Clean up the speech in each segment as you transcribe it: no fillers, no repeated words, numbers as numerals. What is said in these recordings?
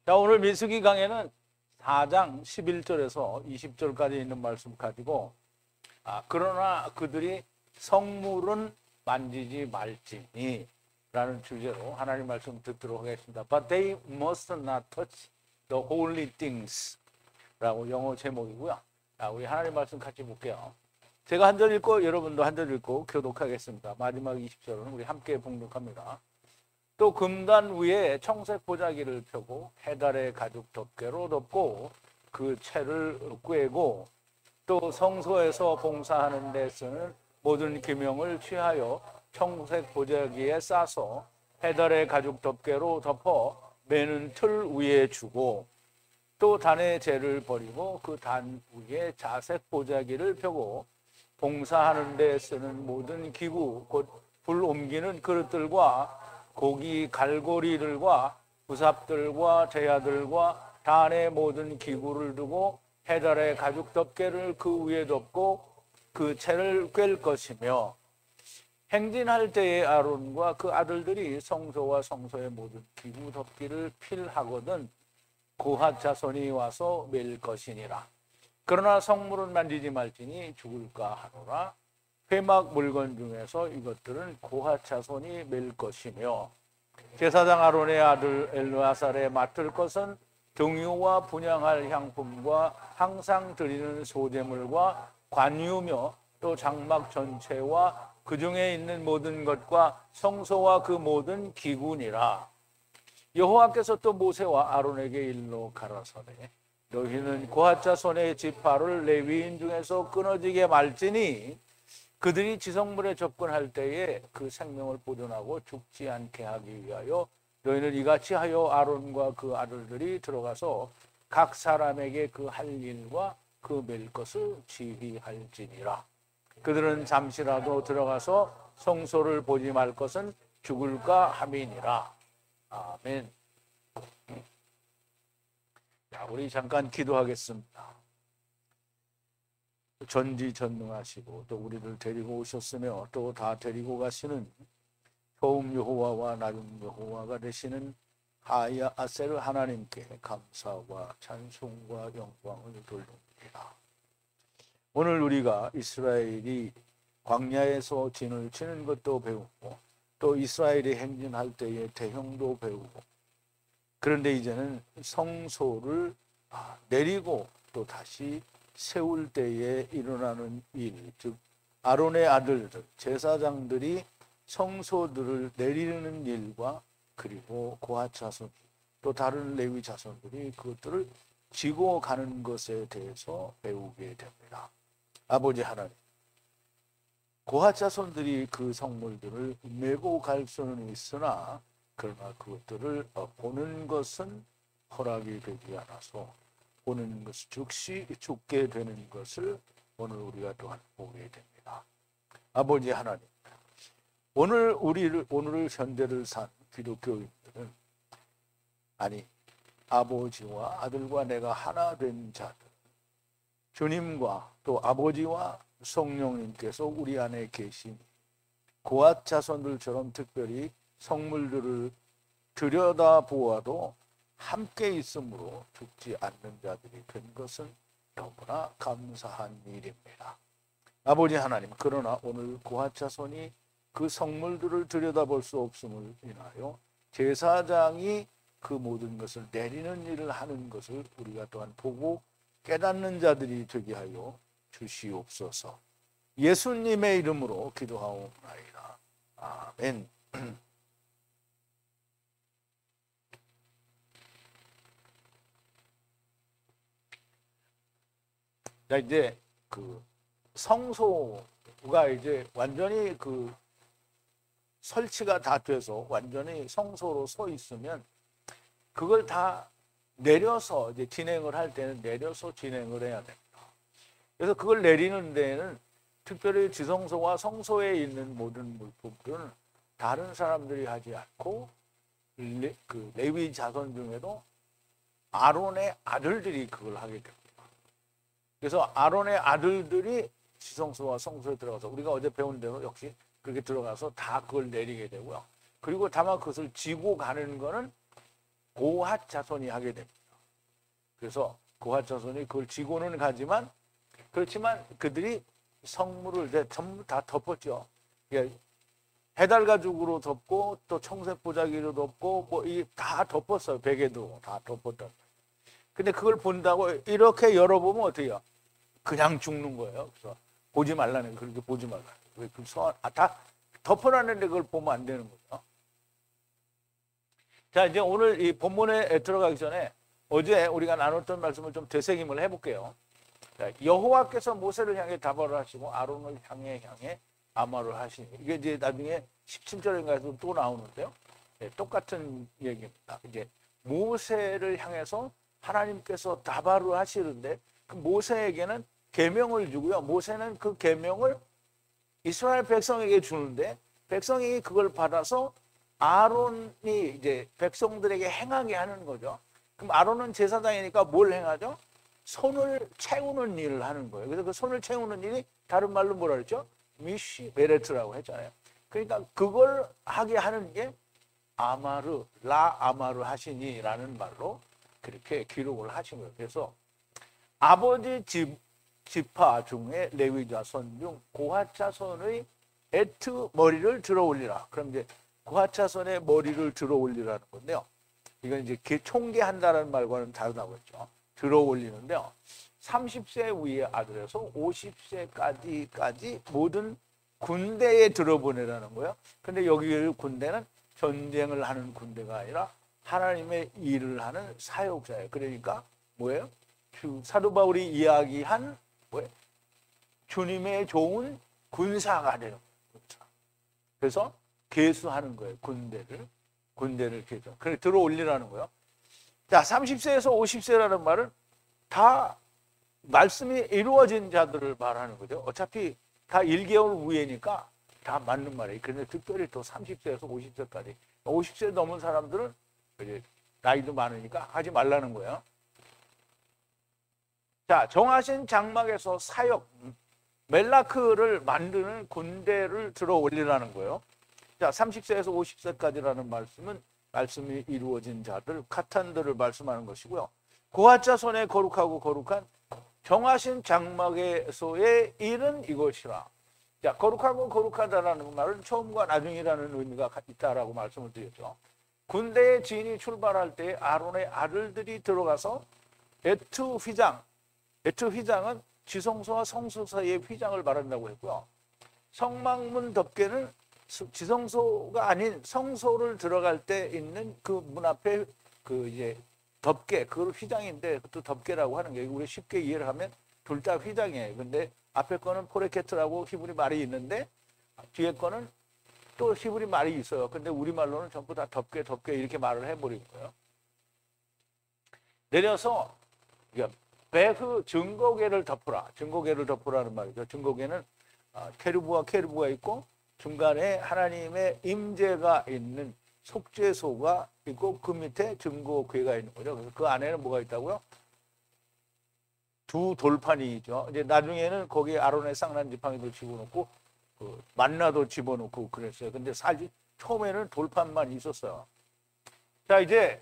자, 오늘 민수기 강해는 4장 11절에서 20절까지 있는 말씀 가지고 그러나 그들이 성물은 만지지 말지니 라는 주제로 하나님 말씀 듣도록 하겠습니다. But they must not touch the holy things 라고 영어 제목이고요. 우리 하나님 말씀 같이 볼게요. 제가 한 절 읽고 여러분도 한 절 읽고 교독하겠습니다. 마지막 20절은 우리 함께 봉독합니다. 또 금단 위에 청색 보자기를 펴고 해달의 가죽 덮개로 덮고 그 채를 꿰고 또 성소에서 봉사하는 데 쓰는 모든 기명을 취하여 청색 보자기에 싸서 해달의 가죽 덮개로 덮어 매는 틀 위에 주고 또 단의 재를 버리고 그 단 위에 자색 보자기를 펴고 봉사하는 데 쓰는 모든 기구 곧 불 옮기는 그릇들과 고기 갈고리들과 부삽들과 제야들과 단의 모든 기구를 두고 해달의 가죽 덮개를 그 위에 덮고 그 채를 꿰 것이며 행진할 때에 아론과 그 아들들이 성소와 성소의 모든 기구 덮기를 필하거든 고핫 자손이 와서 맬 것이니라. 그러나 성물은 만지지 말지니 죽을까 하노라. 회막 물건 중에서 이것들은 고핫 자손이 맬 것이며 제사장 아론의 아들 엘르아살에 맡을 것은 등유와 분향할 향품과 항상 드리는 소제물과 관유며 또 장막 전체와 그 중에 있는 모든 것과 성소와 그 모든 기구니라. 여호와께서 또 모세와 아론에게 일러 가라사대 너희는 고핫 자손의 지파를 레위인 중에서 끊어지게 말지니 그들이 지성물에 접근할 때에 그 생명을 보존하고 죽지 않게 하기 위하여 너희는 이같이 하여 아론과 그 아들들이 들어가서 각 사람에게 그 할 일과 그 맬 것을 지휘할지니라. 그들은 잠시라도 들어가서 성소를 보지 말 것은 죽을까 함이니라. 아멘. 자, 우리 잠깐 기도하겠습니다. 전지전능하시고 또 우리를 데리고 오셨으며 또 다 데리고 가시는 처음 여호와와 나중 여호와가 되시는 하야 아셀 하나님께 감사와 찬송과 영광을 돌립니다. 오늘 우리가 이스라엘이 광야에서 진을 치는 것도 배우고 또 이스라엘이 행진할 때의 대형도 배우고 그런데 이제는 성소를 내리고 또 다시 세울 때에 일어나는 일, 즉 아론의 아들들, 제사장들이 성소들을 내리는 일과 그리고 고핫 자손, 또 다른 레위 자손들이 그것들을 지고 가는 것에 대해서 배우게 됩니다. 아버지 하나님, 고핫 자손들이 그 성물들을 메고 갈 수는 있으나 그러나 그것들을 보는 것은 허락이 되지 않아서 보는 것을 즉시 죽게 되는 것을 오늘 우리가 또한 보게 됩니다. 아버지 하나님, 오늘 현대를 산 기독교인들은 아버지와 아들과 내가 하나 된 자들, 주님과 또 아버지와 성령님께서 우리 안에 계신 고핫 자손들처럼 특별히 성물들을 들여다보아도 함께 있으므로 죽지 않는 자들이 된 것은 너무나 감사한 일입니다. 아버지 하나님, 그러나 오늘 고핫 자손이 그 성물들을 들여다볼 수 없음을 인하여 제사장이 그 모든 것을 내리는 일을 하는 것을 우리가 또한 보고 깨닫는 자들이 되게 하여 주시옵소서. 예수님의 이름으로 기도하옵나이다. 아멘. 자, 이제 그 성소가 이제 완전히 그 설치가 다 돼서 완전히 성소로 서 있으면 그걸 다 내려서 이제 진행을 할 때는 내려서 진행을 해야 됩니다. 그래서 그걸 내리는 데에는 특별히 지성소와 성소에 있는 모든 물품들은 다른 사람들이 하지 않고 그 레위 자손 중에도 아론의 아들들이 그걸 하게 됩니다. 그래서 아론의 아들들이 지성소와 성소에 들어가서 우리가 어제 배운 대로 역시 그렇게 들어가서 다 그걸 내리게 되고요. 그리고 다만 그것을 지고 가는 거는 고핫 자손이 하게 됩니다. 그래서 고핫 자손이 그걸 지고는 가지만 그렇지만 그들이 성물을 이제 전부 다 덮었죠. 해달 가죽으로 덮고 또 청색 보자기로 덮고 뭐 이 다 덮었어요. 베개도 다 덮었던. 근데 그걸 본다고 이렇게 열어보면 어때요? 그냥 죽는 거예요. 그래서 보지 말라는 거예요. 그렇게 보지 말라. 다 덮어놨는데 그걸 보면 안 되는 거죠. 자, 이제 오늘 이 본문에 들어가기 전에 어제 우리가 나눴던 말씀을 좀 되새김을 해볼게요. 여호와께서 모세를 향해 다발을 하시고 아론을 향해 아마를 하시니, 이게 이제 나중에 17절인가에서 또 나오는데요. 네, 똑같은 얘기입니다. 이제 모세를 향해서 하나님께서 다발을 하시는데 그 모세에게는 계명을 주고요. 모세는 그 계명을 이스라엘 백성에게 주는데 백성이 그걸 받아서 아론이 이제 백성들에게 행하게 하는 거죠. 그럼 아론은 제사장이니까 뭘 행하죠? 손을 채우는 일을 하는 거예요. 그래서 그 손을 채우는 일이 다른 말로 뭐라 그랬죠? 미시 베레트라고 했잖아요. 그러니까 그걸 하게 하는 게 아마르, 라 아마르 하시니라는 말로 그렇게 기록을 하신 거예요. 그래서 아버지 지파 중에 레위 자손 중 고핫 자손의 에트 머리를 들어 올리라. 그럼 이제 고핫 자손의 머리를 들어 올리라는 건데요. 이건 이제 총계한다는 말과는 다르다고 했죠. 들어 올리는데요. 30세 위의 아들에서 50세까지 모든 군대에 들어보내라는 거예요. 근데 여기 군대는 전쟁을 하는 군대가 아니라 하나님의 일을 하는 사역자예요. 그러니까 뭐예요? 사도 바울이 이야기한 뭐예요? 주님의 좋은 군사가 되는 거예요. 그래서 계수하는 거예요. 군대를 계수. 그래 들어 올리라는 거예요. 자, 30세에서 50세라는 말은 다 말씀이 이루어진 자들을 말하는 거죠. 어차피 다 1개월 후에니까 다 맞는 말이에요. 그런데 특별히 또 30세에서 50세까지 50세 넘은 사람들은 이제 나이도 많으니까 하지 말라는 거예요. 자, 정하신 장막에서 사역 멜라크를 만드는 군대를 들어 올리라는 거예요. 자, 30세에서 50세까지라는 말씀은 말씀이 이루어진 자들, 카탄들을 말씀하는 것이고요. 고핫 자손의 거룩하고 거룩한 정하신 장막에서의 일은 이것이라. 자, 거룩하고 거룩하다라는 말은 처음과 나중이라는 의미가 있다라고 말씀을 드렸죠. 군대의 진이 출발할 때 아론의 아들들이 들어가서 에트 휘장은 지성소와 성소 사이의 휘장을 말한다고 했고요. 성막문 덮개는 지성소가 아닌 성소를 들어갈 때 있는 그 문 앞에 그 이제 덮개, 그걸 휘장인데 그것도 덮개라고 하는 게 우리 쉽게 이해를 하면 둘 다 휘장이에요. 근데 앞에 거는 포레케트라고 히브리 말이 있는데 뒤에 거는 또 히브리 말이 있어요. 근데 우리말로는 전부 다 덮개 이렇게 말을 해버린 거예요. 내려서 배흐 증거궤를 덮으라. 증거궤를 덮으라는 말이죠. 증거궤는 케루브가 있고 중간에 하나님의 임재가 있는 속죄소가 있고 그 밑에 증거궤가 있는 거죠. 그래서 그 안에는 뭐가 있다고요? 두 돌판이 있죠. 이제 나중에는 거기에 아론의 쌍난 지팡이도 집어넣고 그 만나도 집어넣고 그랬어요. 근데 사실 처음에는 돌판만 있었어요. 자, 이제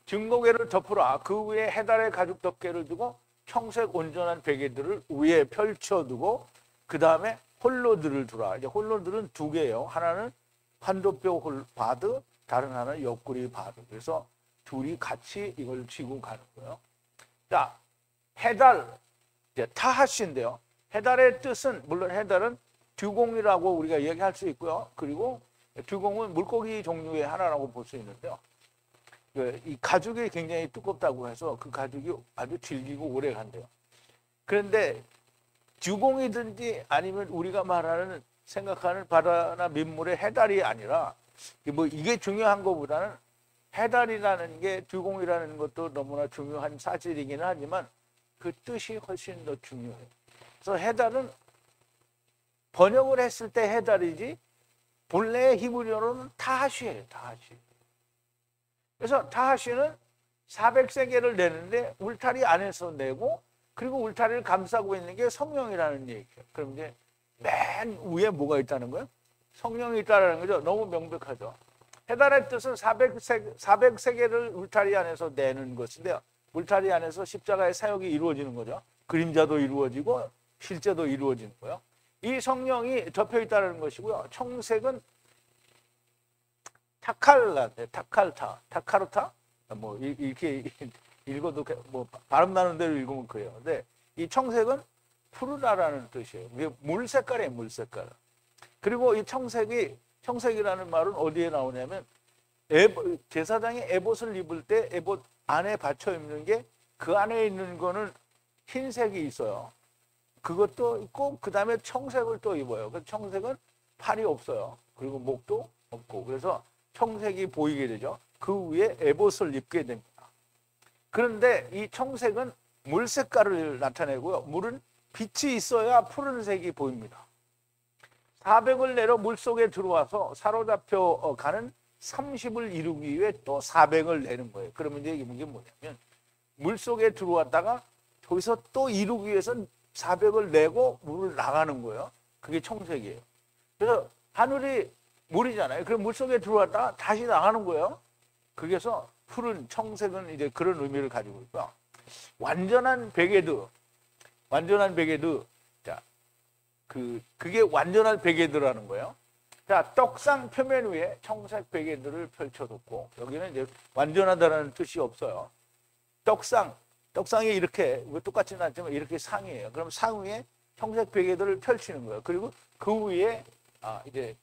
증거궤를 덮으라. 그 위에 해달의 가죽 덮개를 두고 청색 온전한 베개들을 위에 펼쳐두고 그 다음에 홀로들을 두라. 이제 홀로들은 두 개예요. 하나는 환도뼈 바드, 다른 하나는 옆구리 바드. 그래서 둘이 같이 이걸 쥐고 가는 거예요. 자, 해달, 이제 타하시인데요. 해달의 뜻은 물론 해달은 듀공이라고 우리가 얘기할 수 있고요. 그리고 듀공은 물고기 종류의 하나라고 볼 수 있는데요. 이 가죽이 굉장히 두껍다고 해서 그 가죽이 아주 질기고 오래 간대요. 그런데 듀공이든지 아니면 우리가 말하는 생각하는 바다나 민물의 해달이 아니라 뭐 이게 중요한 것보다는 해달이라는 게 듀공이라는 것도 너무나 중요한 사실이기는 하지만 그 뜻이 훨씬 더 중요해요. 그래서 해달은 번역을 했을 때 해달이지 본래 히브리어로는 타하시예요. 타하시. 그래서 타하시는 400세겔을 내는데 울타리 안에서 내고 그리고 울타리를 감싸고 있는 게 성령이라는 얘기예요. 그럼 이제 맨 위에 뭐가 있다는 거예요? 성령이 있다는 거죠. 너무 명백하죠. 해달의 뜻은 400세계를 울타리 안에서 내는 것인데요. 울타리 안에서 십자가의 사역이 이루어지는 거죠. 그림자도 이루어지고 실제도 이루어지는 거예요. 이 성령이 덮여 있다는 것이고요. 청색은 타카르타, 뭐 이렇게 읽어도 뭐 발음 나는 대로 읽으면 그래요. 근데 이 청색은 푸르다라는 뜻이에요. 물 색깔이에요, 물 색깔. 그리고 이 청색이라는 말은 어디에 나오냐면 제사장이 에봇을 입을 때 에봇 안에 받쳐 입는 게 그 안에 있는 거는 흰색이 있어요. 그것도 있고 그 다음에 청색을 또 입어요. 그 청색은 팔이 없어요. 그리고 목도 없고 그래서 청색이 보이게 되죠. 그 위에 에봇을 입게 됩니다. 그런데 이 청색은 물 색깔을 나타내고요. 물은 빛이 있어야 푸른색이 보입니다. 400을 내려 물속에 들어와서 사로잡혀 가는 30을 이루기 위해 또 400을 내는 거예요. 그러면 이제 이게 뭐냐면 물속에 들어왔다가 거기서 또 이루기 위해서 400을 내고 물을 나가는 거예요. 그게 청색이에요. 그래서 하늘이 물이잖아요. 그럼 물속에 들어왔다가 다시 나가는 거예요. 그래서 푸른 청색은 이제 그런 의미를 가지고 있고요. 완전한 베게드. 자, 그게 완전한 베게드라는 거예요. 자, 떡상 표면 위에 청색 베게드를 펼쳐뒀고, 여기는 이제 완전하다라는 뜻이 없어요. 떡상이 이렇게 똑같지는 않지만 이렇게 상이에요. 그럼 상 위에 청색 베개들을 펼치는 거예요. 그리고 그 위에 이제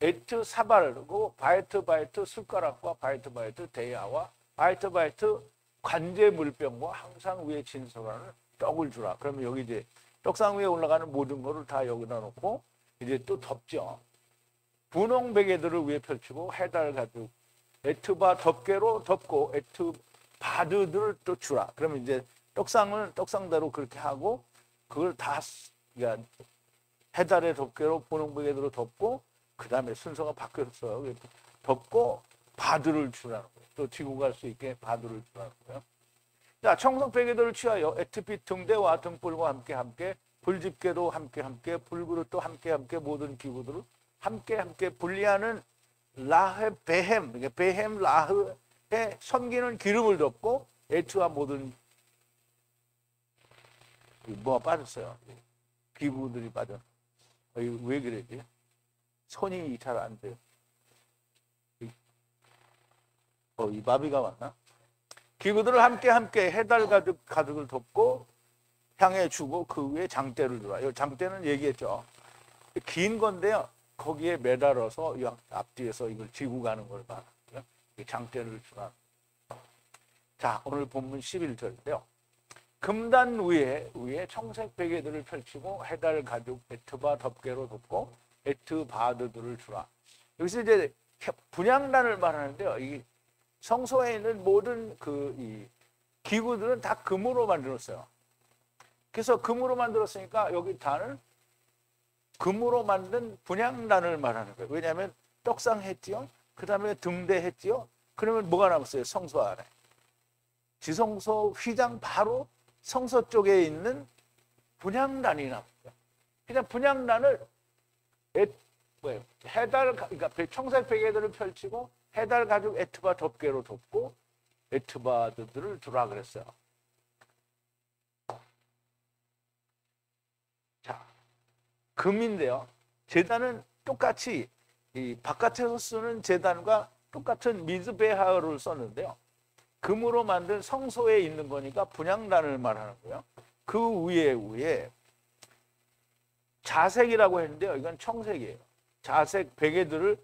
에트 사발고 바이트 숟가락과 바이트 대야와 바이트 관제 물병과 항상 위에 진설하는 떡을 주라. 그러면 여기 이제 떡상 위에 올라가는 모든 거를 다 여기다 놓고 이제 또 덮죠. 분홍 베개들을 위에 펼치고 해달 가죽 에트바 덮개로 덮고 에트 바드들을 또 주라. 그러면 이제 떡상을 떡상대로 그렇게 하고 그걸 다 그러니까 해달의 덮개로 분홍 베개로 덮고 그 다음에 순서가 바뀌었어요. 덮고 바드를 주라는 거예요. 또 지고 갈 수 있게 바드를 주라는 거예요. 자, 청석 베개들을 취하여 에트빛 등대와 등불과 함께 불집게도 함께 불그릇도 함께 모든 기구들을 함께 분리하는 라헤 베헴 라흐 섬기는 기름을 덮고 에트와 모든 뭐가 빠졌어요. 기구들이 빠져. 왜 그러지? 손이 잘 안 돼요. 이 마비가 왔나? 기구들을 함께 해달 가죽을 덮고 향해 주고 그 위에 장대를 두라. 이 장대는 얘기했죠. 긴 건데요. 거기에 매달아서 앞뒤에서 이걸 지고 가는 걸 봐. 장대를 주라. 자, 오늘 본문 11절인데요. 금단 위에 청색 베개들을 펼치고 해달 가죽 에트바 덮개로 덮고 에트 바드들을 주라. 여기서 이제 분향단을 말하는데요. 이 성소에 있는 모든 이 기구들은 다 금으로 만들었어요. 그래서 금으로 만들었으니까 여기 단은 금으로 만든 분향단을 말하는 거예요. 왜냐하면 떡상 했지요. 그 다음에 등대 했지요. 그러면 뭐가 남았어요? 성소 안에. 지성소 휘장 바로 성소 쪽에 있는 분향단이 남았어요. 그냥 분향단을 그러니까 청색 베개들을 펼치고 해달 가죽 에트바 덮개로 덮고 에트바들을 두라 그랬어요. 자, 금인데요. 제단은 똑같이 이 바깥에서 쓰는 제단과 똑같은 미즈베하를 썼는데요. 금으로 만든 성소에 있는 거니까 분향단을 말하는 거예요. 그 위에 자색이라고 했는데요. 이건 청색이에요. 자색 베개들을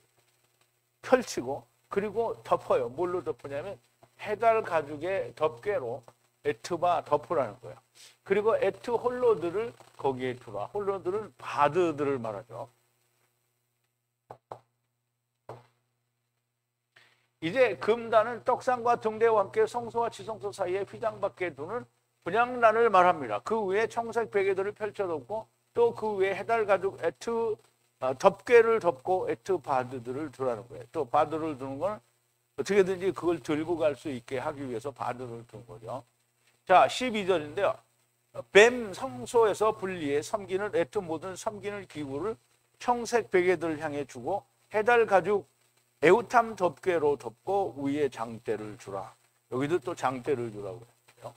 펼치고 그리고 덮어요. 뭘로 덮으냐면 해달 가죽의 덮개로 에트바 덮으라는 거예요. 그리고 에트 홀로들을 거기에 두라. 홀로들은 바드들을 말하죠. 이제 금단은 떡상과 등대와 함께 성소와 지성소 사이에 휘장 밖에 두는 분향단을 말합니다. 그 위에 청색 베개들을 펼쳐놓고 또 그 위에 해달 가죽 에트 덮개를 덮고 에트 바드들을 두라는 거예요. 또 바드를 두는 건 어떻게든지 그걸 들고 갈 수 있게 하기 위해서 바드를 둔 거죠. 자, 12절인데요. 뱀 성소에서 분리해 섬기는 에트 모든 섬기는 기구를 청색 베개들을 향해 주고 해달 가죽 에우탐 덮개로 덮고 위에 장대를 주라. 여기도 또 장대를 주라고 했어요.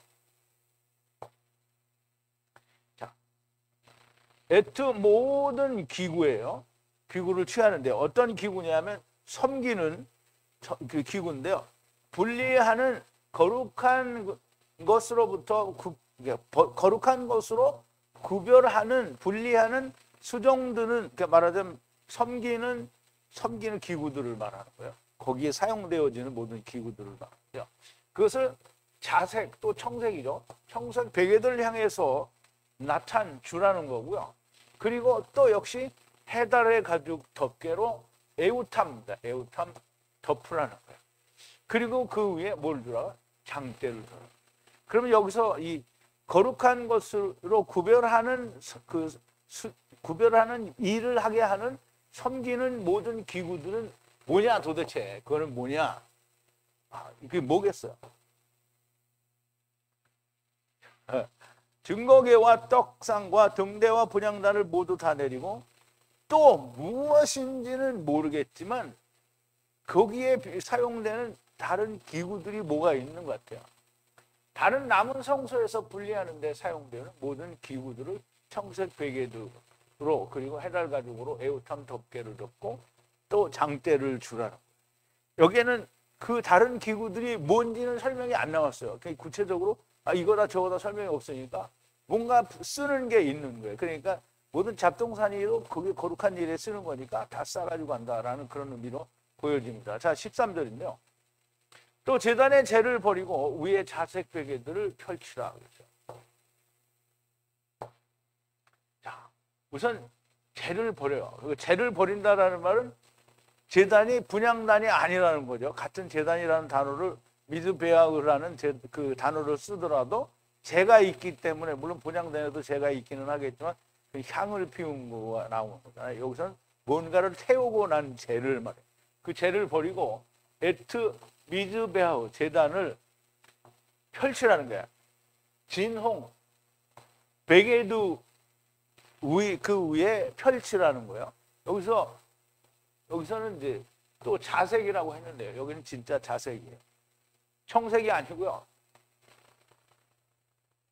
자, 에트 모든 기구예요. 기구를 취하는데 어떤 기구냐면 섬기는 그 기구인데요. 분리하는 거룩한 것으로부터 거룩한 것으로 구별하는 분리하는 수종드는 그러니까 말하자면 섬기는 기구들을 말하는 거예요. 거기에 사용되어지는 모든 기구들을 말하고요. 그것을 자색 또 청색이죠. 청색 베개들을 향해서 나탄 주라는 거고요. 그리고 또 역시 해달의 가죽 덮개로 에우탐입니다. 에우탐 덮으라는 거예요. 그리고 그 위에 뭘 주라? 장대를 주라. 그러면 여기서 이 거룩한 것으로 구별하는 구별하는 일을 하게 하는 섬기는 모든 기구들은 뭐냐 도대체? 그거는 뭐냐? 그게 뭐겠어요? 증거계와 떡상과 등대와 분향단을 모두 다 내리고 또 무엇인지는 모르겠지만 거기에 사용되는 다른 기구들이 뭐가 있는 것 같아요. 다른 남은 성소에서 분리하는 데 사용되는 모든 기구들을 청색 베개로 그리고 해달 가죽으로 에우탐 덮개를 덮고 또 장대를 주라는 거예요. 여기에는 그 다른 기구들이 뭔지는 설명이 안 나왔어요. 구체적으로 이거다 저거다 설명이 없으니까 뭔가 쓰는 게 있는 거예요. 그러니까 모든 잡동사니로 거기 거룩한 일에 쓰는 거니까 다 싸가지고 간다라는 그런 의미로 보여집니다. 자, 13절인데요. 또 제단의 재를 버리고 위에 자색 베개들을 펼치라. 그렇죠. 자, 우선 재를 버려요. 재를 버린다라는 말은 제단이 분향단이 아니라는 거죠. 같은 제단이라는 단어를 미드베아흐라는 그 단어를 쓰더라도 재가 있기 때문에 물론 분향단에도 재가 있기는 하겠지만 그 향을 피운 거가 나오는 거잖아요. 여기서는 뭔가를 태우고 난 재를 말해요. 그 재를 버리고 에트 미즈베아흐 제단을 펼치라는 거야. 진홍 베개도 그 위에 펼치라는 거예요. 여기서는 이제 또 자색이라고 했는데요. 여기는 진짜 자색이에요. 청색이 아니고요.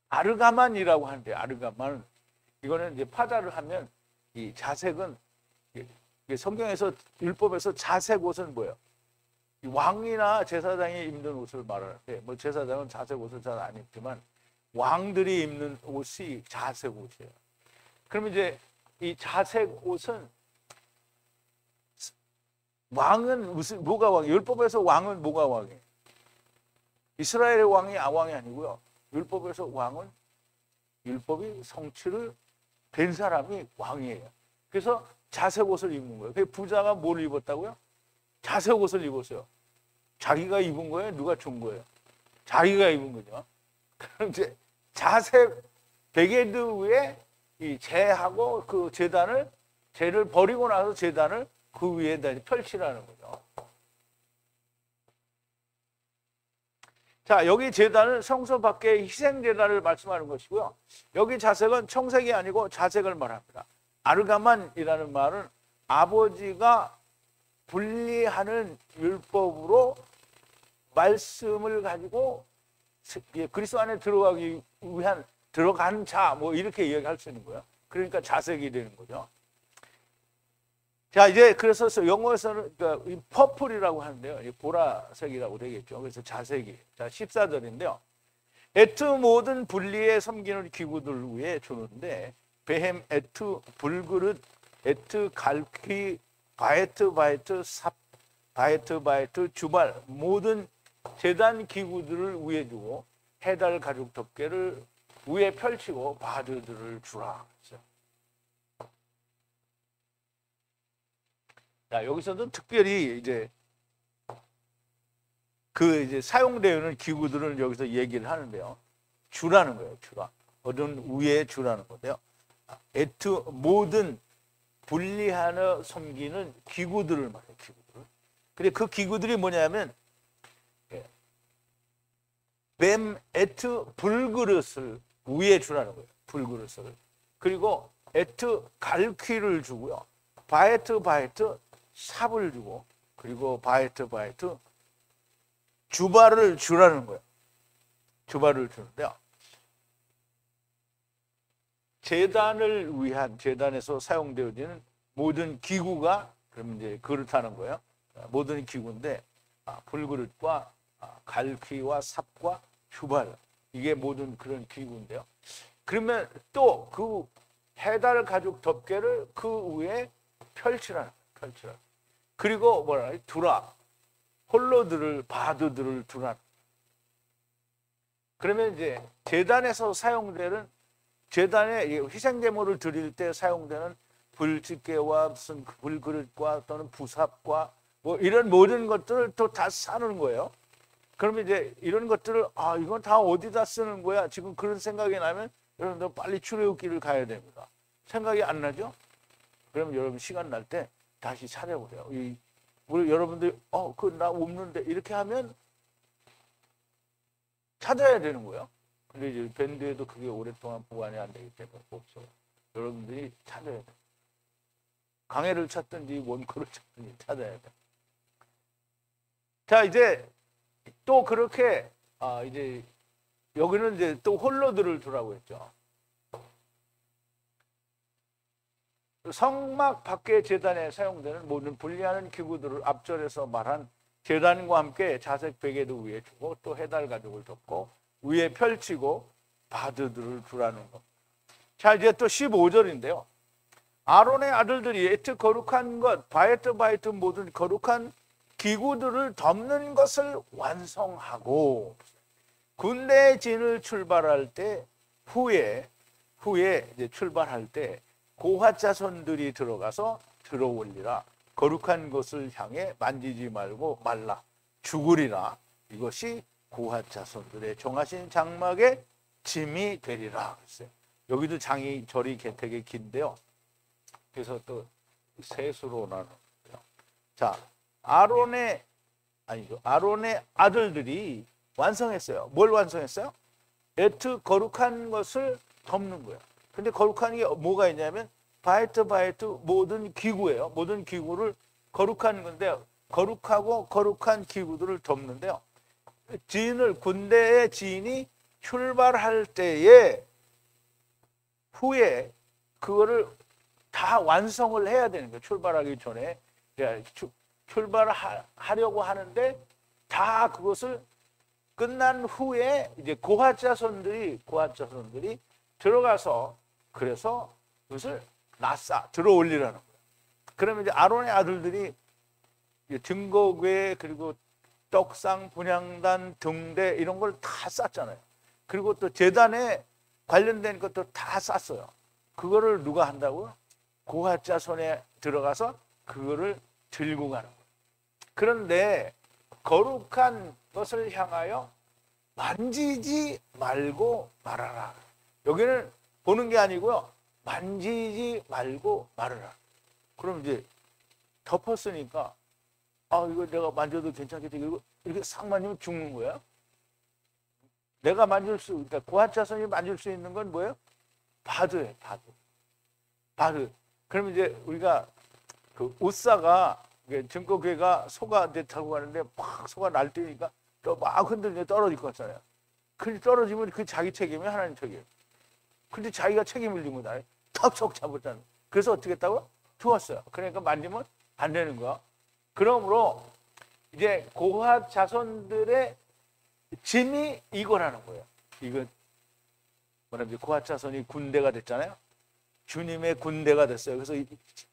아르가만이라고 하는데 아르가만 이거는 이제 파자를 하면 이 자색은 성경에서 율법에서 자색 옷은 뭐예요? 왕이나 제사장이 입는 옷을 말하는데 뭐 제사장은 자색 옷을 잘 안 입지만 왕들이 입는 옷이 자색 옷이에요. 그러면 이제 이 자색 옷은 왕은 무슨 뭐가 왕이에요? 율법에서 왕은 뭐가 왕이에요? 이스라엘의 왕이 아니고요. 율법에서 왕은 율법이 성취를 된 사람이 왕이에요. 그래서 자색 옷을 입는 거예요. 그 부자가 뭘 입었다고요? 자색 옷을 입었어요. 자기가 입은 거예요? 누가 준 거예요? 자기가 입은 거죠. 그럼 이제 자색 베개드 위에 이 재하고 그 재를 버리고 나서 제단을 그 위에다 펼치라는 거죠. 자, 여기 제단은 성소 밖의 희생 제단을 말씀하는 것이고요. 여기 자색은 청색이 아니고 자색을 말합니다. 아르가만이라는 말은 아버지가 분리하는 율법으로 말씀을 가지고 그리스도 안에 들어가기 위한 들어간 자 뭐 이렇게 이야기할 수 있는 거예요. 그러니까 자색이 되는 거죠. 자, 이제 그래서 영어에서는 그러니까 이 퍼플이라고 하는데요. 이 보라색이라고 되겠죠. 그래서 자색이. 자, 14절인데요. 에트 모든 분리에 섬기는 기구들 위에 주는데 베헴, 에트, 불그릇, 에트, 갈퀴, 바에트, 삽, 바에트, 주발 모든 제단 기구들을 위에 두고 해달 가죽 덮개를 위에 펼치고 바드들을 주라. 자, 여기서도 특별히 이제 이제 사용되는 기구들을 여기서 얘기를 하는데요. 주라는 거예요. 주라. 얻은 위에 주라는 건데요. 에트 모든 분리하여 섬기는 기구들을 말해요. 기구들을. 근데 그 기구들이 뭐냐면 뱀 에트 불그릇을 위에 주라는 거예요. 불그릇을. 그리고 에트 갈퀴를 주고요. 바에트 삽을 주고 그리고 바이트 주발을 주라는 거예요. 주발을 주는데요. 제단을 위한, 제단에서 사용되어지는 모든 기구가, 그러면 이제 그렇다는 거예요. 모든 기구인데, 불그릇과 갈퀴와 삽과 주발, 이게 모든 그런 기구인데요. 그러면 또 그 해달 가죽 덮개를 그 위에 펼치라는 거예요. 그리고 뭐라 두라, 홀로들을, 바드들을 두라. 그러면 이제 제단에서 사용되는, 제단에 희생제물을 드릴 때 사용되는 불집게와 무슨 불그릇과 또는 부삽과 뭐 이런 모든 것들을 또 다 사는 거예요. 그러면 이제 이런 것들을 이건 다 어디다 쓰는 거야? 지금 그런 생각이 나면 여러분들 빨리 출애굽기를 가야 됩니다. 생각이 안 나죠? 그러면 여러분 시간 날 때 다시 찾아보세요. 우리 여러분들 그 나 없는데 이렇게 하면 찾아야 되는 거예요. 근데 이제 밴드에도 그게 오랫동안 보관이 안 되기 때문에 없어요. 여러분들이 찾아야 돼요. 강해를 찾든지 원코를 찾든지 찾아야 돼요. 자, 이제 또 그렇게 이제 여기는 이제 또 홀로들을 두라고 했죠. 성막 밖의 제단에 사용되는 모든 분리하는 기구들을 앞절에서 말한 제단과 함께 자색 베개도 위에 주고 또 해달 가죽을 덮고 위에 펼치고 바드들을 두라는 것. 자, 이제 또 15절인데요. 아론의 아들들이 에트 거룩한 것, 바이트 모든 거룩한 기구들을 덮는 것을 완성하고 군대의 진을 출발할 때 후에 이제 출발할 때 고핫 자손들이 들어가서 들어올리라. 거룩한 것을 향해 만지지 말고 말라. 죽으리라. 이것이 고핫 자손들의 정하신 장막의 짐이 되리라. 그랬어요. 여기도 절이 되게 긴데요. 그래서 또 셋으로 나눠요. 자, 아론의 아들들이 완성했어요. 뭘 완성했어요? 에트 거룩한 것을 덮는 거예요. 근데 거룩한 게 뭐가 있냐면 바이트 모든 기구예요. 모든 기구를 거룩한 건데 거룩하고 거룩한 기구들을 덮는데요. 군대의 지인이 출발할 때에 후에 그거를 다 완성을 해야 되는 거예요. 출발하기 전에 출발하려고 하는데 다 그것을 끝난 후에 이제 고핫 자손들이 들어가서 그래서 그것을 들어올리라는 거예요. 그러면 이제 아론의 아들들이 증거궤 그리고 떡상, 분향단, 등대 이런 걸 다 쌌잖아요. 그리고 또 제단에 관련된 것도 다 쌌어요. 그거를 누가 한다고요? 고핫 자손에 들어가서 그거를 들고 가는 거예요. 그런데 거룩한 것을 향하여 만지지 말고 말아라. 여기는 보는 게 아니고요. 만지지 말고 말아라. 그럼 이제 덮었으니까 이거 내가 만져도 괜찮겠지. 이거 이렇게 싹 만지면 죽는 거야. 내가 그러니까 고핫 자손이 만질 수 있는 건 뭐예요? 바드예요. 바드. 그러면 이제 우리가 그 옷사가 증거궤가 소가 타고 가는데 막 소가 날뛰니까 또 막 흔들려 떨어질 것 같잖아요. 근데 떨어지면 그 자기 책임이 하나님 책임. 근데 자기가 책임을 지고 나를 턱 잡았잖아요. 그래서 어떻게 했다고요? 두었어요. 그러니까 만지면 안 되는 거야. 그러므로 이제 고핫 자손들의 짐이 이거라는 거예요. 이건 뭐냐면 고핫 자손이 군대가 됐잖아요. 주님의 군대가 됐어요. 그래서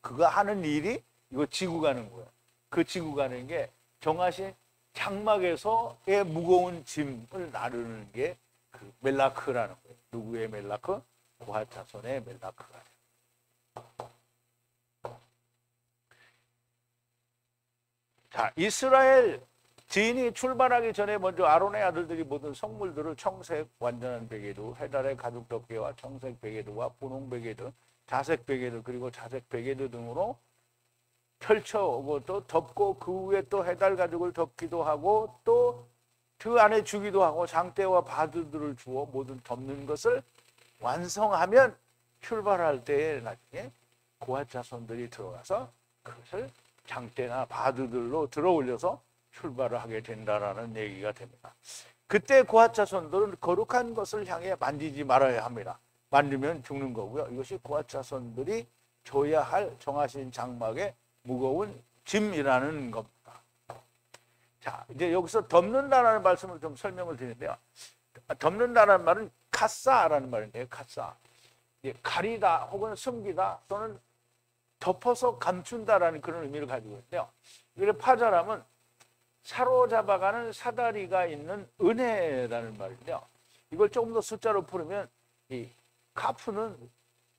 그가 하는 일이 이거 지고 가는 거예요. 그 지고 가는 게 정하신 장막에서의 무거운 짐을 나르는 게 그 멜라크라는 거예요. 누구의 멜라크? 고핫 자손의 멜라크가. 자, 이스라엘 지인이 출발하기 전에 먼저 아론의 아들들이 모든 성물들을 청색 완전한 베개도, 해달의 가죽 덮개와 청색 베개도와 분홍 베개도, 자색 베개도 그리고 자색 베개도 등으로 펼쳐오고 또 덮고 그 위에 또 해달 가죽을 덮기도 하고 또 그 안에 주기도 하고 장대와 바드들을 주어 모든 덮는 것을 완성하면 출발할 때에 나중에 고핫 자손들이 들어가서 그것을 장대나 바드들로 들어 올려서 출발을 하게 된다라는 얘기가 됩니다. 그때 고아차손들은 거룩한 것을 향해 만지지 말아야 합니다. 만지면 죽는 거고요. 이것이 고아차손들이 져야 할 정하신 장막의 무거운 짐이라는 겁니다. 자, 이제 여기서 덮는다라는 말씀을 좀 설명을 드리는데요. 덮는다라는 말은 카사라는 말인데요. 카사. 가리다 혹은 숨기다 또는 덮어서 감춘다라는 그런 의미를 가지고 있는데요. 이걸 파자라면 사로잡아가는 사다리가 있는 은혜라는 말인데요. 이걸 조금 더 숫자로 풀으면 이 카프는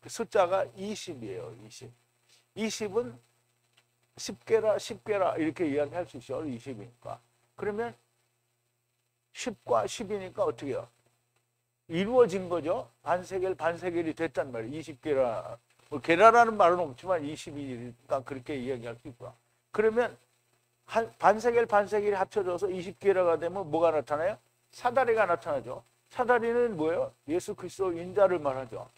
그 숫자가 20이에요. 20. 20은 10개라 이렇게 이야기할 수 있어요. 20이니까. 그러면 10과 10이니까 어떻게 해요? 이루어진 거죠. 반세겔이 됐단 말이에요. 20개라. 뭐 개라라는 말은 없지만 20이니까 그렇게 이야기할 수 있고요. 그러면 반세겔이 합쳐져서 20개라가 되면 뭐가 나타나요? 사다리가 나타나죠. 사다리는 뭐예요? 예수 그리스도 인자를 말하죠.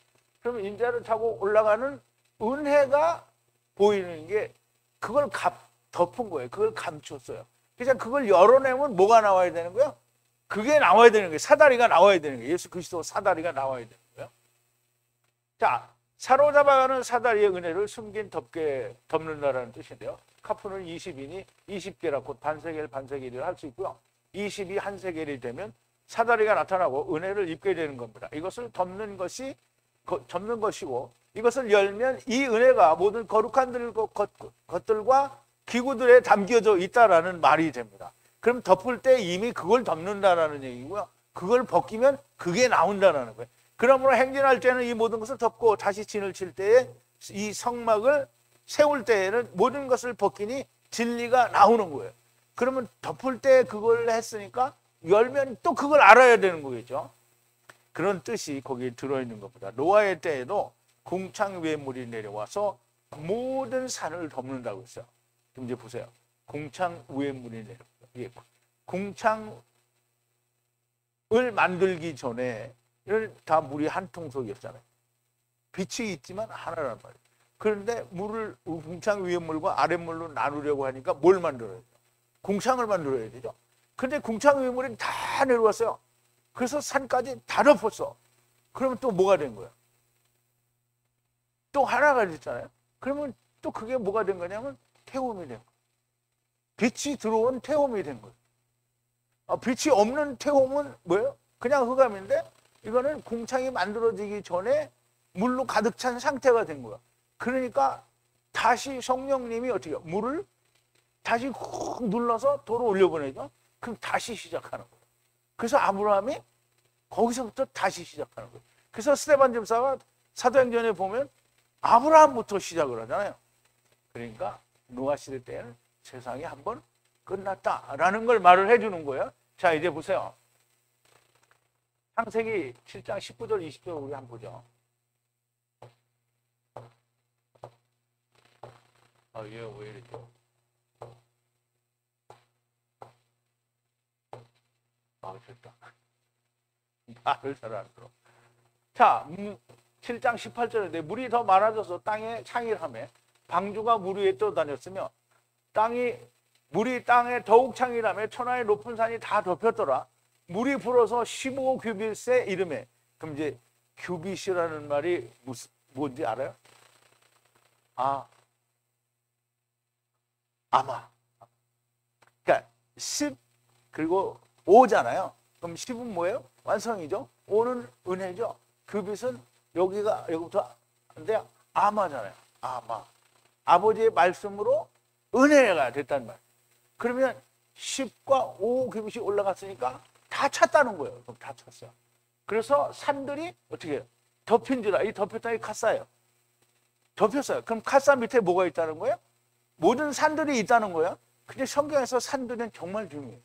그러면 인자를 타고 올라가는 은혜가 보이는 게 그걸 덮은 거예요. 그걸 감췄어요. 그래서 그걸 열어내면 뭐가 나와야 되는 거예요? 그게 나와야 되는 거예요. 사다리가 나와야 되는 거예요. 예수 그리스도 사다리가 나와야 되는 거예요. 자, 사로잡아가는 사다리의 은혜를 숨긴 덮는다라는 뜻인데요. 카프는 20이니 20개라 곧 반세겔을 할 수 있고요. 20이 한 세겔이 되면 사다리가 나타나고 은혜를 입게 되는 겁니다. 이것을 덮는 것이고 이것을 열면 이 은혜가 모든 거룩한 것들과 기구들에 담겨져 있다라는 말이 됩니다. 그럼 덮을 때 이미 그걸 덮는다라는 얘기고요. 그걸 벗기면 그게 나온다라는 거예요. 그러므로 행진할 때는 이 모든 것을 덮고 다시 진을 칠 때에 이 성막을 세울 때에는 모든 것을 벗기니 진리가 나오는 거예요. 그러면 덮을 때 그걸 했으니까 열면 또 그걸 알아야 되는 거겠죠. 그런 뜻이 거기에 들어있는 것보다 노아의 때에도 궁창 위에 물이 내려와서 모든 산을 덮는다고 했어요. 그럼 이제 보세요. 궁창 위에 물이 내려와요. 궁창을 만들기 전에 다 물이 한 통속이었잖아요. 빛이 있지만 하나란 말이에요. 그런데 물을 궁창 위의 물과 아랫물로 나누려고 하니까 뭘 만들어야 돼요? 궁창을 만들어야 되죠. 근데 궁창 위의 물이 다 내려왔어요. 그래서 산까지 다 덮었어. 그러면 또 뭐가 된 거예요? 또 하나가 됐잖아요. 그러면 또 그게 뭐가 된 거냐면 태움이 된 거예요. 빛이 들어온 태움이 된 거예요. 빛이 없는 태움은 뭐예요? 그냥 흑암인데 이거는 궁창이 만들어지기 전에 물로 가득 찬 상태가 된 거야. 그러니까 다시 성령님이 어떻게 해요? 물을 다시 훅 눌러서 도로 올려보내죠. 그럼 다시 시작하는 거예요. 그래서 아브라함이 거기서부터 다시 시작하는 거예요. 그래서 스데반 집사가 사도행전에 보면 아브라함부터 시작을 하잖아요. 그러니까 노아 시대 때는 세상이 한번 끝났다라는 걸 말을 해주는 거예요. 자, 이제 보세요. 창세기 7장 19절 20절 우리 한번 보죠. 얘 왜 이러죠? 됐다. 말을 잘 안 들어. 자, 7장 18절인데 물이 더 많아져서 땅에 창일하며 방주가 물 위에 떠다녔으며 물이 땅에 더욱 창일하며 천하의 높은 산이 다 덮였더라. 물이 불어서 15규빗에 이름에. 그럼 이제 규빗이라는 말이 뭔지 알아요? 아마. 그러니까 10 그리고 5잖아요. 그럼 10은 뭐예요? 완성이죠. 5는 은혜죠. 규빗은 여기부터 근데 아마잖아요. 아마. 아버지의 말씀으로 은혜가 됐단 말이에요. 그러면 10과 5 규빗이 올라갔으니까 다 찼다는 거예요. 그럼 다 찼어요. 그래서 산들이 어떻게 해요? 덮인지라. 이 덮였다는 게 카사예요. 덮였어요. 그럼 카사 밑에 뭐가 있다는 거예요? 모든 산들이 있다는 거예요. 근데 성경에서 산들은 정말 중요해요.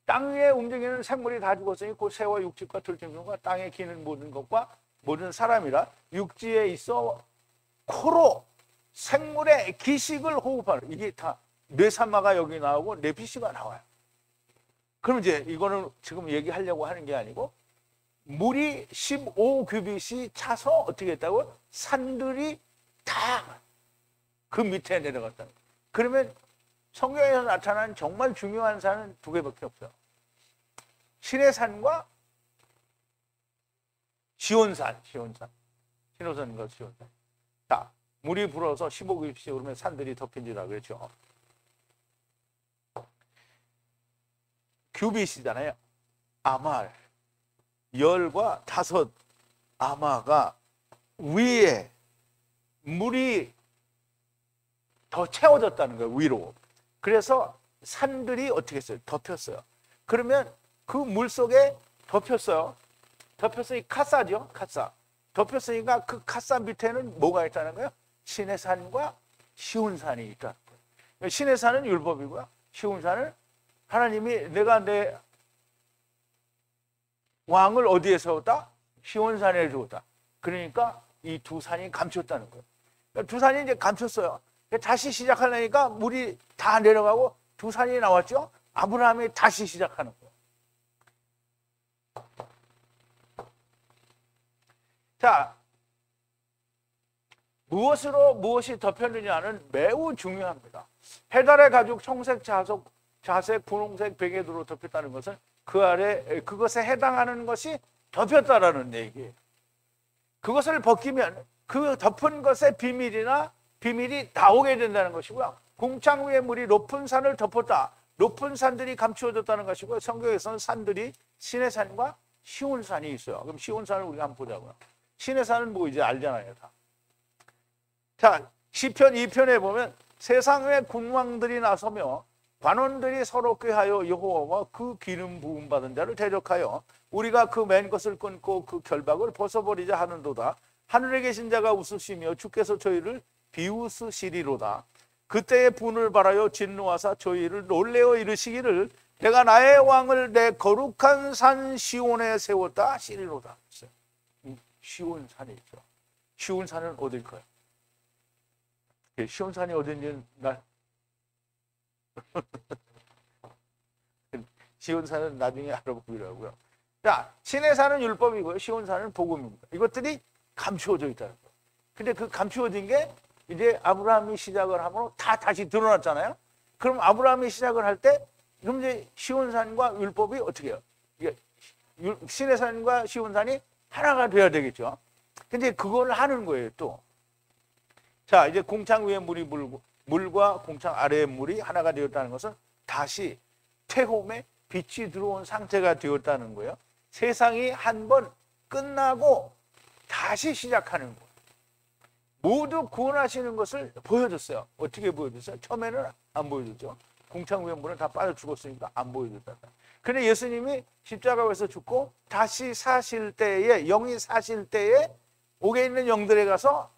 땅에 움직이는 생물이 다 죽었으니 그 새와 육지과 들짐승과 땅에 기는 모든 것과 모든 사람이라 육지에 있어 코로 생물의 기식을 호흡하는 이게 다 뇌사마가 여기 나오고 뇌피시가 나와요. 그럼 이제 이거는 지금 얘기하려고 하는 게 아니고 물이 15규빗이 차서 어떻게 했다고? 산들이 다 그 밑에 내려갔다는 거예요. 그러면 성경에서 나타난 정말 중요한 산은 두 개밖에 없어요. 신의 산과 시온산, 신호산과 시온산. 자, 물이 불어서 15급씩 오르면 산들이 덮인지라 그랬죠. 규빗이잖아요. 아말, 열과 다섯 아마가 위에 물이 더 채워졌다는 거예요, 위로. 그래서 산들이 어떻게 했어요? 덮였어요. 그러면 그 물 속에 덮였어요. 덮였으니 카사죠, 카사. 덮였으니까 그 카사 밑에는 뭐가 있다는 거예요? 신의 산과 시온산이 있다는 거예요. 신의 산은 율법이고요. 시온산은 하나님이 내가 내 왕을 어디에 세웠다? 시온산에 세웠다. 그러니까 이 두 산이 감췄다는 거예요. 그러니까 두 산이 이제 감췄어요. 다시 시작하려니까 물이 다 내려가고 두 산이 나왔죠. 아브라함이 다시 시작하는 거예요. 자, 무엇으로 무엇이 덮였느냐는 매우 중요합니다. 해달의 가죽 청색, 자색, 분홍색 베개도로 덮였다는 것은 그 아래 그것에 해당하는 것이 덮였다라는 얘기예요. 그것을 벗기면 그 덮은 것의 비밀이 나오게 된다는 것이고요. 궁창 위에 물이 높은 산을 덮었다. 높은 산들이 감추어졌다는 것이고요. 성경에서는 산들이 신의 산과 시온산이 있어요. 그럼 시온산을 우리가 한번 보자고요. 신의 산은 뭐 이제 알잖아요, 다. 자, 시편 2편에 보면 세상의 군왕들이 나서며 관원들이 서로 꾀하여 여호와와 그 기름 부음 받은 자를 대적하여 우리가 그 맨 것을 끊고 그 결박을 벗어버리자 하는도다. 하늘에 계신 자가 웃으시며 주께서 저희를 비웃으시리로다. 그때의 분을 바라여 진노하사 저희를 놀래어 이르시기를 내가 나의 왕을 내 거룩한 산 시온에 세웠다 하시리로다. 시온산이 있죠. 시온산은 어딜까요? 시온산이 어딘지 시온산은 나중에 알아보기로 하고요. 자, 신의 산은 율법이고요. 시온산은 복음입니다. 이것들이 감추어져 있다는 거예요. 근데 그 감추어진 게 이제 아브라함이 시작을 하므로 다 다시 드러났잖아요. 그럼 아브라함이 시작을 할 때 그럼 이제 시온산과 율법이 어떻게 해요? 신의 산과 시온산이 하나가 돼야 되겠죠. 근데 그걸 하는 거예요, 또. 자, 이제 궁창 위에 물과 궁창 아래의 물이 하나가 되었다는 것은 다시 태홈에 빛이 들어온 상태가 되었다는 거예요. 세상이 한 번 끝나고 다시 시작하는 거예요. 모두 구원하시는 것을 보여줬어요. 어떻게 보여줬어요? 처음에는 안 보여줬죠. 궁창 위에 물은 다 빠져 죽었으니까 안 보여줬다. 근데 예수님이 십자가에서 죽고 다시 사실 때에, 영이 사실 때에 옥에 있는 영들에 가서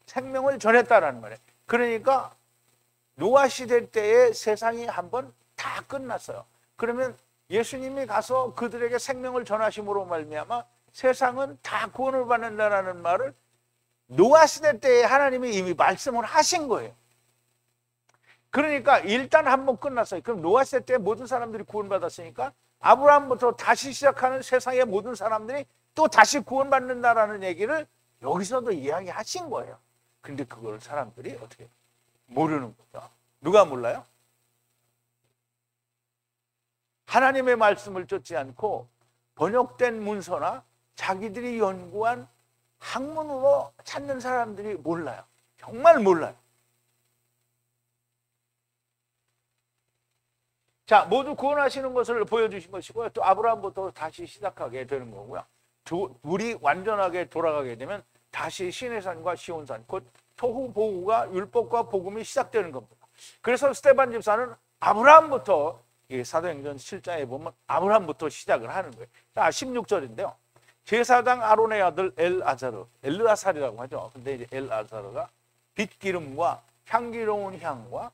생명을 전했다라는 말이에요. 그러니까 노아 시대 때에 세상이 한번 다 끝났어요. 그러면 예수님이 가서 그들에게 생명을 전하심으로 말미암아 세상은 다 구원을 받는다라는 말을 노아 시대 때에 하나님이 이미 말씀을 하신 거예요. 그러니까 일단 한번 끝났어요. 그럼 노아 시대 때 모든 사람들이 구원받았으니까 아브라함부터 다시 시작하는 세상의 모든 사람들이 또 다시 구원받는다라는 얘기를 여기서도 이야기하신 거예요. 근데 그걸 사람들이 어떻게 모르는 거죠. 누가 몰라요? 하나님의 말씀을 쫓지 않고 번역된 문서나 자기들이 연구한 학문으로 찾는 사람들이 몰라요. 정말 몰라요. 자, 모두 구원하시는 것을 보여주신 것이고요. 또 아브라함부터 다시 시작하게 되는 거고요. 우리 완전하게 돌아가게 되면 다시 신의 산과 시온산, 곧 토후보후가 율법과 복음이 시작되는 겁니다. 그래서 스데반 집사는 아브라함부터, 사도행전 7장에 보면 아브라함부터 시작을 하는 거예요. 자, 16절인데요. 제사장 아론의 아들 엘르아살이라고 하죠. 근데 이제 엘르아살가 빛기름과 향기로운 향과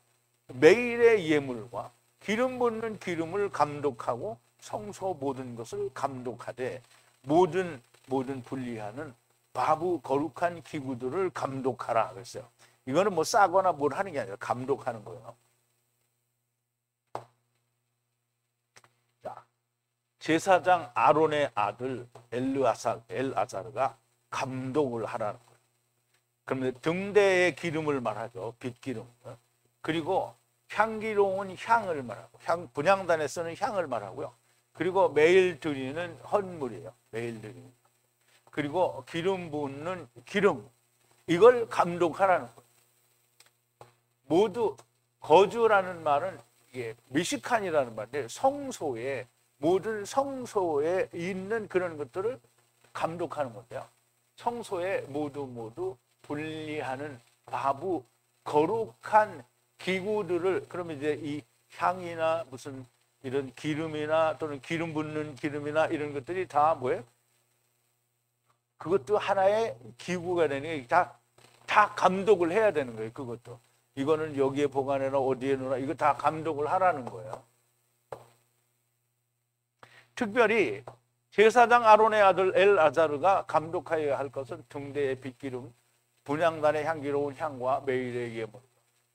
매일의 예물과 기름 붓는 기름을 감독하고 성소 모든 것을 감독하되 모든 분리하는 바부 거룩한 기구들을 감독하라 그랬어요. 이거는 뭐 싸거나 뭘 하는 게 아니라 감독하는 거예요. 자, 제사장 아론의 아들 엘아사르가 감독을 하라는 거예요. 그러면 등대의 기름을 말하죠. 빛기름. 그리고 향기로운 향을 말하고 분향단에 쓰는 향을 말하고요. 그리고 매일 드리는 헌물이에요. 매일 드리는. 그리고 기름 붓는 기름. 이걸 감독하라는 거예요. 모두 거주라는 말은 이게 미식한이라는 말인데 성소에 모든 성소에 있는 그런 것들을 감독하는 건데요. 성소에 모두 분리하는 바부 거룩한 기구들을 그러면 이제 이 향이나 무슨 이런 기름이나 또는 기름 붓는 기름이나 이런 것들이 다 뭐예요? 그것도 하나의 기구가 되는 게 다 감독을 해야 되는 거예요. 그것도 이거는 여기에 보관해놔 어디에 놓나 이거 다 감독을 하라는 거예요. 특별히 제사장 아론의 아들 엘아자르가 감독하여야 할 것은 등대의 빛기름, 분향단의 향기로운 향과 매일의 예물,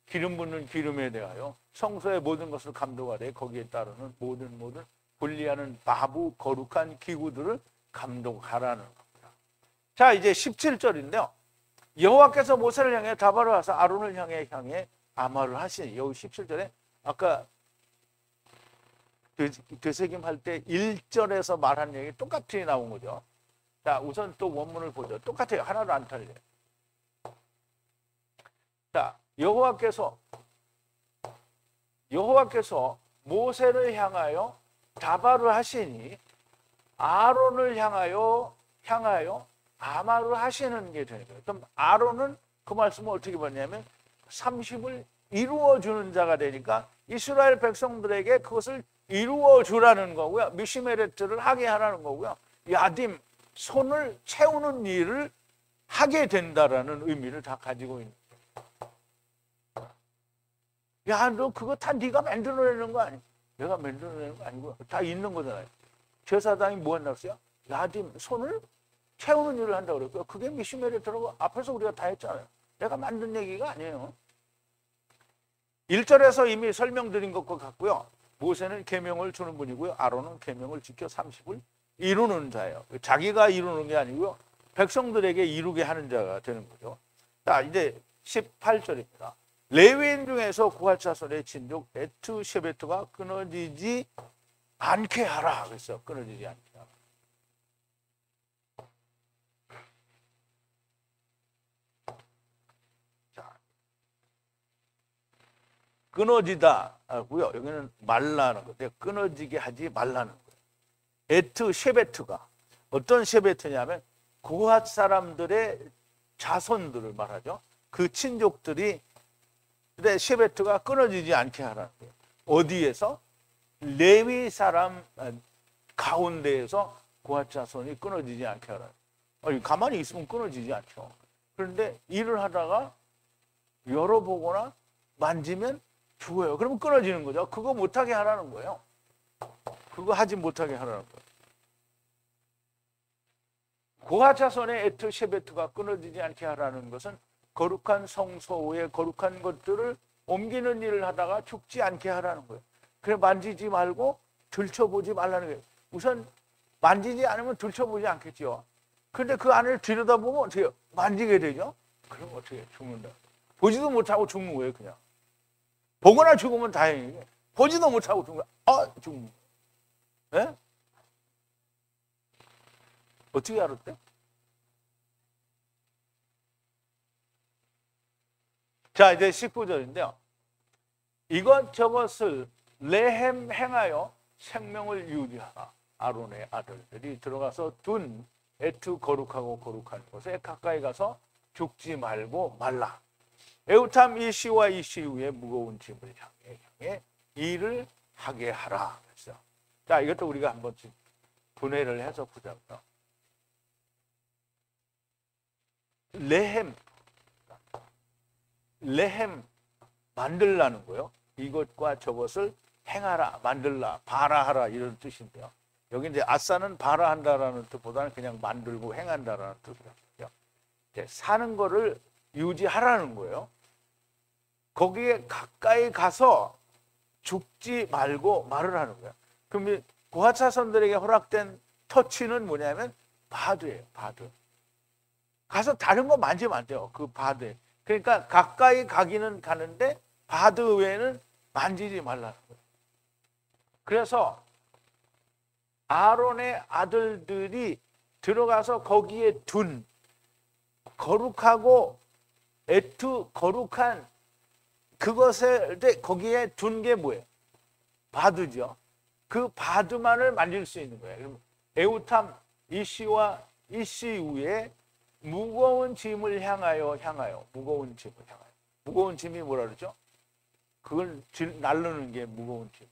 기름 붓는 기름에 대하여 성소의 모든 것을 감독하되 거기에 따르는 모든 분리하는 바부 거룩한 기구들을 감독하라는 겁니다. 자, 이제 17절인데요. 여호와께서 모세를 향해 다발을 하사 아론을 향해 아마를 하시니 여기 17절에 아까 되새김할 때 1절에서 말한 얘기 똑같이 나온 거죠. 자, 우선 또 원문을 보죠. 똑같아요. 하나도 안 틀려요. 자, 여호와께서 모세를 향하여 다발을 하시니 아론을 향하여 아마를 하시는 게 되는 거예요. 그럼 아론은 그 말씀을 어떻게 봤냐면 30을 이루어 주는 자가 되니까 이스라엘 백성들에게 그것을 이루어 주라는 거고요. 미시메레트를 하게 하라는 거고요. 야딤 손을 채우는 일을 하게 된다라는 의미를 다 가지고 있는 거예요. 야, 너 그거 다 네가 만들어내는 거 아니야? 내가 만들어내는 거 아니고 다 있는 거잖아요. 제사장이 뭐 한다고 했어요? 야딤 손을 채우는 일을 한다고 그랬고요. 그게 미시메레트라고 앞에서 우리가 다 했잖아요. 내가 만든 얘기가 아니에요. 1절에서 이미 설명드린 것과 같고요. 모세는 계명을 주는 분이고요. 아론은 계명을 지켜 30을 이루는 자예요. 자기가 이루는 게 아니고요. 백성들에게 이루게 하는 자가 되는 거죠. 자, 이제 18절입니다. 레위인 중에서 고핫 자손의 친족 에투 셰베트가 끊어지지 않게 하라. 그랬어요. 끊어지지 않게 하라. 끊어지다 하고요. 여기는 말라는 거예요. 끊어지게 하지 말라는 거예요. 에트 셰베트가 어떤 셰베트냐면 고핫 사람들의 자손들을 말하죠. 그 친족들이 근데 셰베트가 끊어지지 않게 하라는 거예요. 어디에서? 레위 사람 가운데에서 고핫 자손이 끊어지지 않게 하라는 거예요. 가만히 있으면 끊어지지 않죠. 그런데 일을 하다가 열어보거나 만지면 죽어요. 그러면 끊어지는 거죠. 그거 못하게 하라는 거예요. 그거 하지 못하게 하라는 거예요. 고핫 자손의 에트 셰베트가 끊어지지 않게 하라는 것은 거룩한 성소의 거룩한 것들을 옮기는 일을 하다가 죽지 않게 하라는 거예요. 그래 만지지 말고 들춰보지 말라는 거예요. 우선 만지지 않으면 들춰보지 않겠죠. 그런데 그 안을 들여다보면 어떻게 해요? 만지게 되죠. 그럼 어떻게 해요? 죽는다. 보지도 못하고 죽는 거예요. 그냥. 보거나 죽으면 다행이에요. 보지도 못하고 죽는 거야. 죽는 거예요. 네? 어떻게 알았대? 자, 이제 19절인데요. 이것저것을 레헴 행하여 생명을 유지하라. 아론의 아들들이 들어가서 둔 에투 거룩하고 거룩한 곳에 가까이 가서 죽지 말고 말라. 에우탐 이시와 이시 후에 무거운 짐을 향해 일을 하게 하라. 그랬어요. 자, 이것도 우리가 한번 분해를 해서 보자고요. 레헴 만들라는 거요. 이것과 저것을 행하라, 만들라, 바라하라 이런 뜻인데요. 여기 이제 아싸는 바라한다라는 뜻보다는 그냥 만들고 행한다라는 뜻이에요. 사는 거를 유지하라는 거예요. 거기에 가까이 가서 죽지 말고 말을 하는 거예요. 그럼 고핫 자손들에게 허락된 터치는 뭐냐면 바드예요. 바드. 가서 다른 거 만지면 안 돼요. 그 바드에. 그러니까 가까이 가기는 가는데 바드 외에는 만지지 말라는 거예요. 그래서 아론의 아들들이 들어가서 거기에 둔 거룩하고 거룩한 그것을 거기에 둔 게 뭐예요? 바드죠. 그 바드만을 만질 수 있는 거예요. 에우탐 이시와 이시 위에 무거운 짐을 향하여 무거운 짐을 향하여. 무거운 짐이 뭐라 그러죠? 그걸 나르는 게 무거운 짐.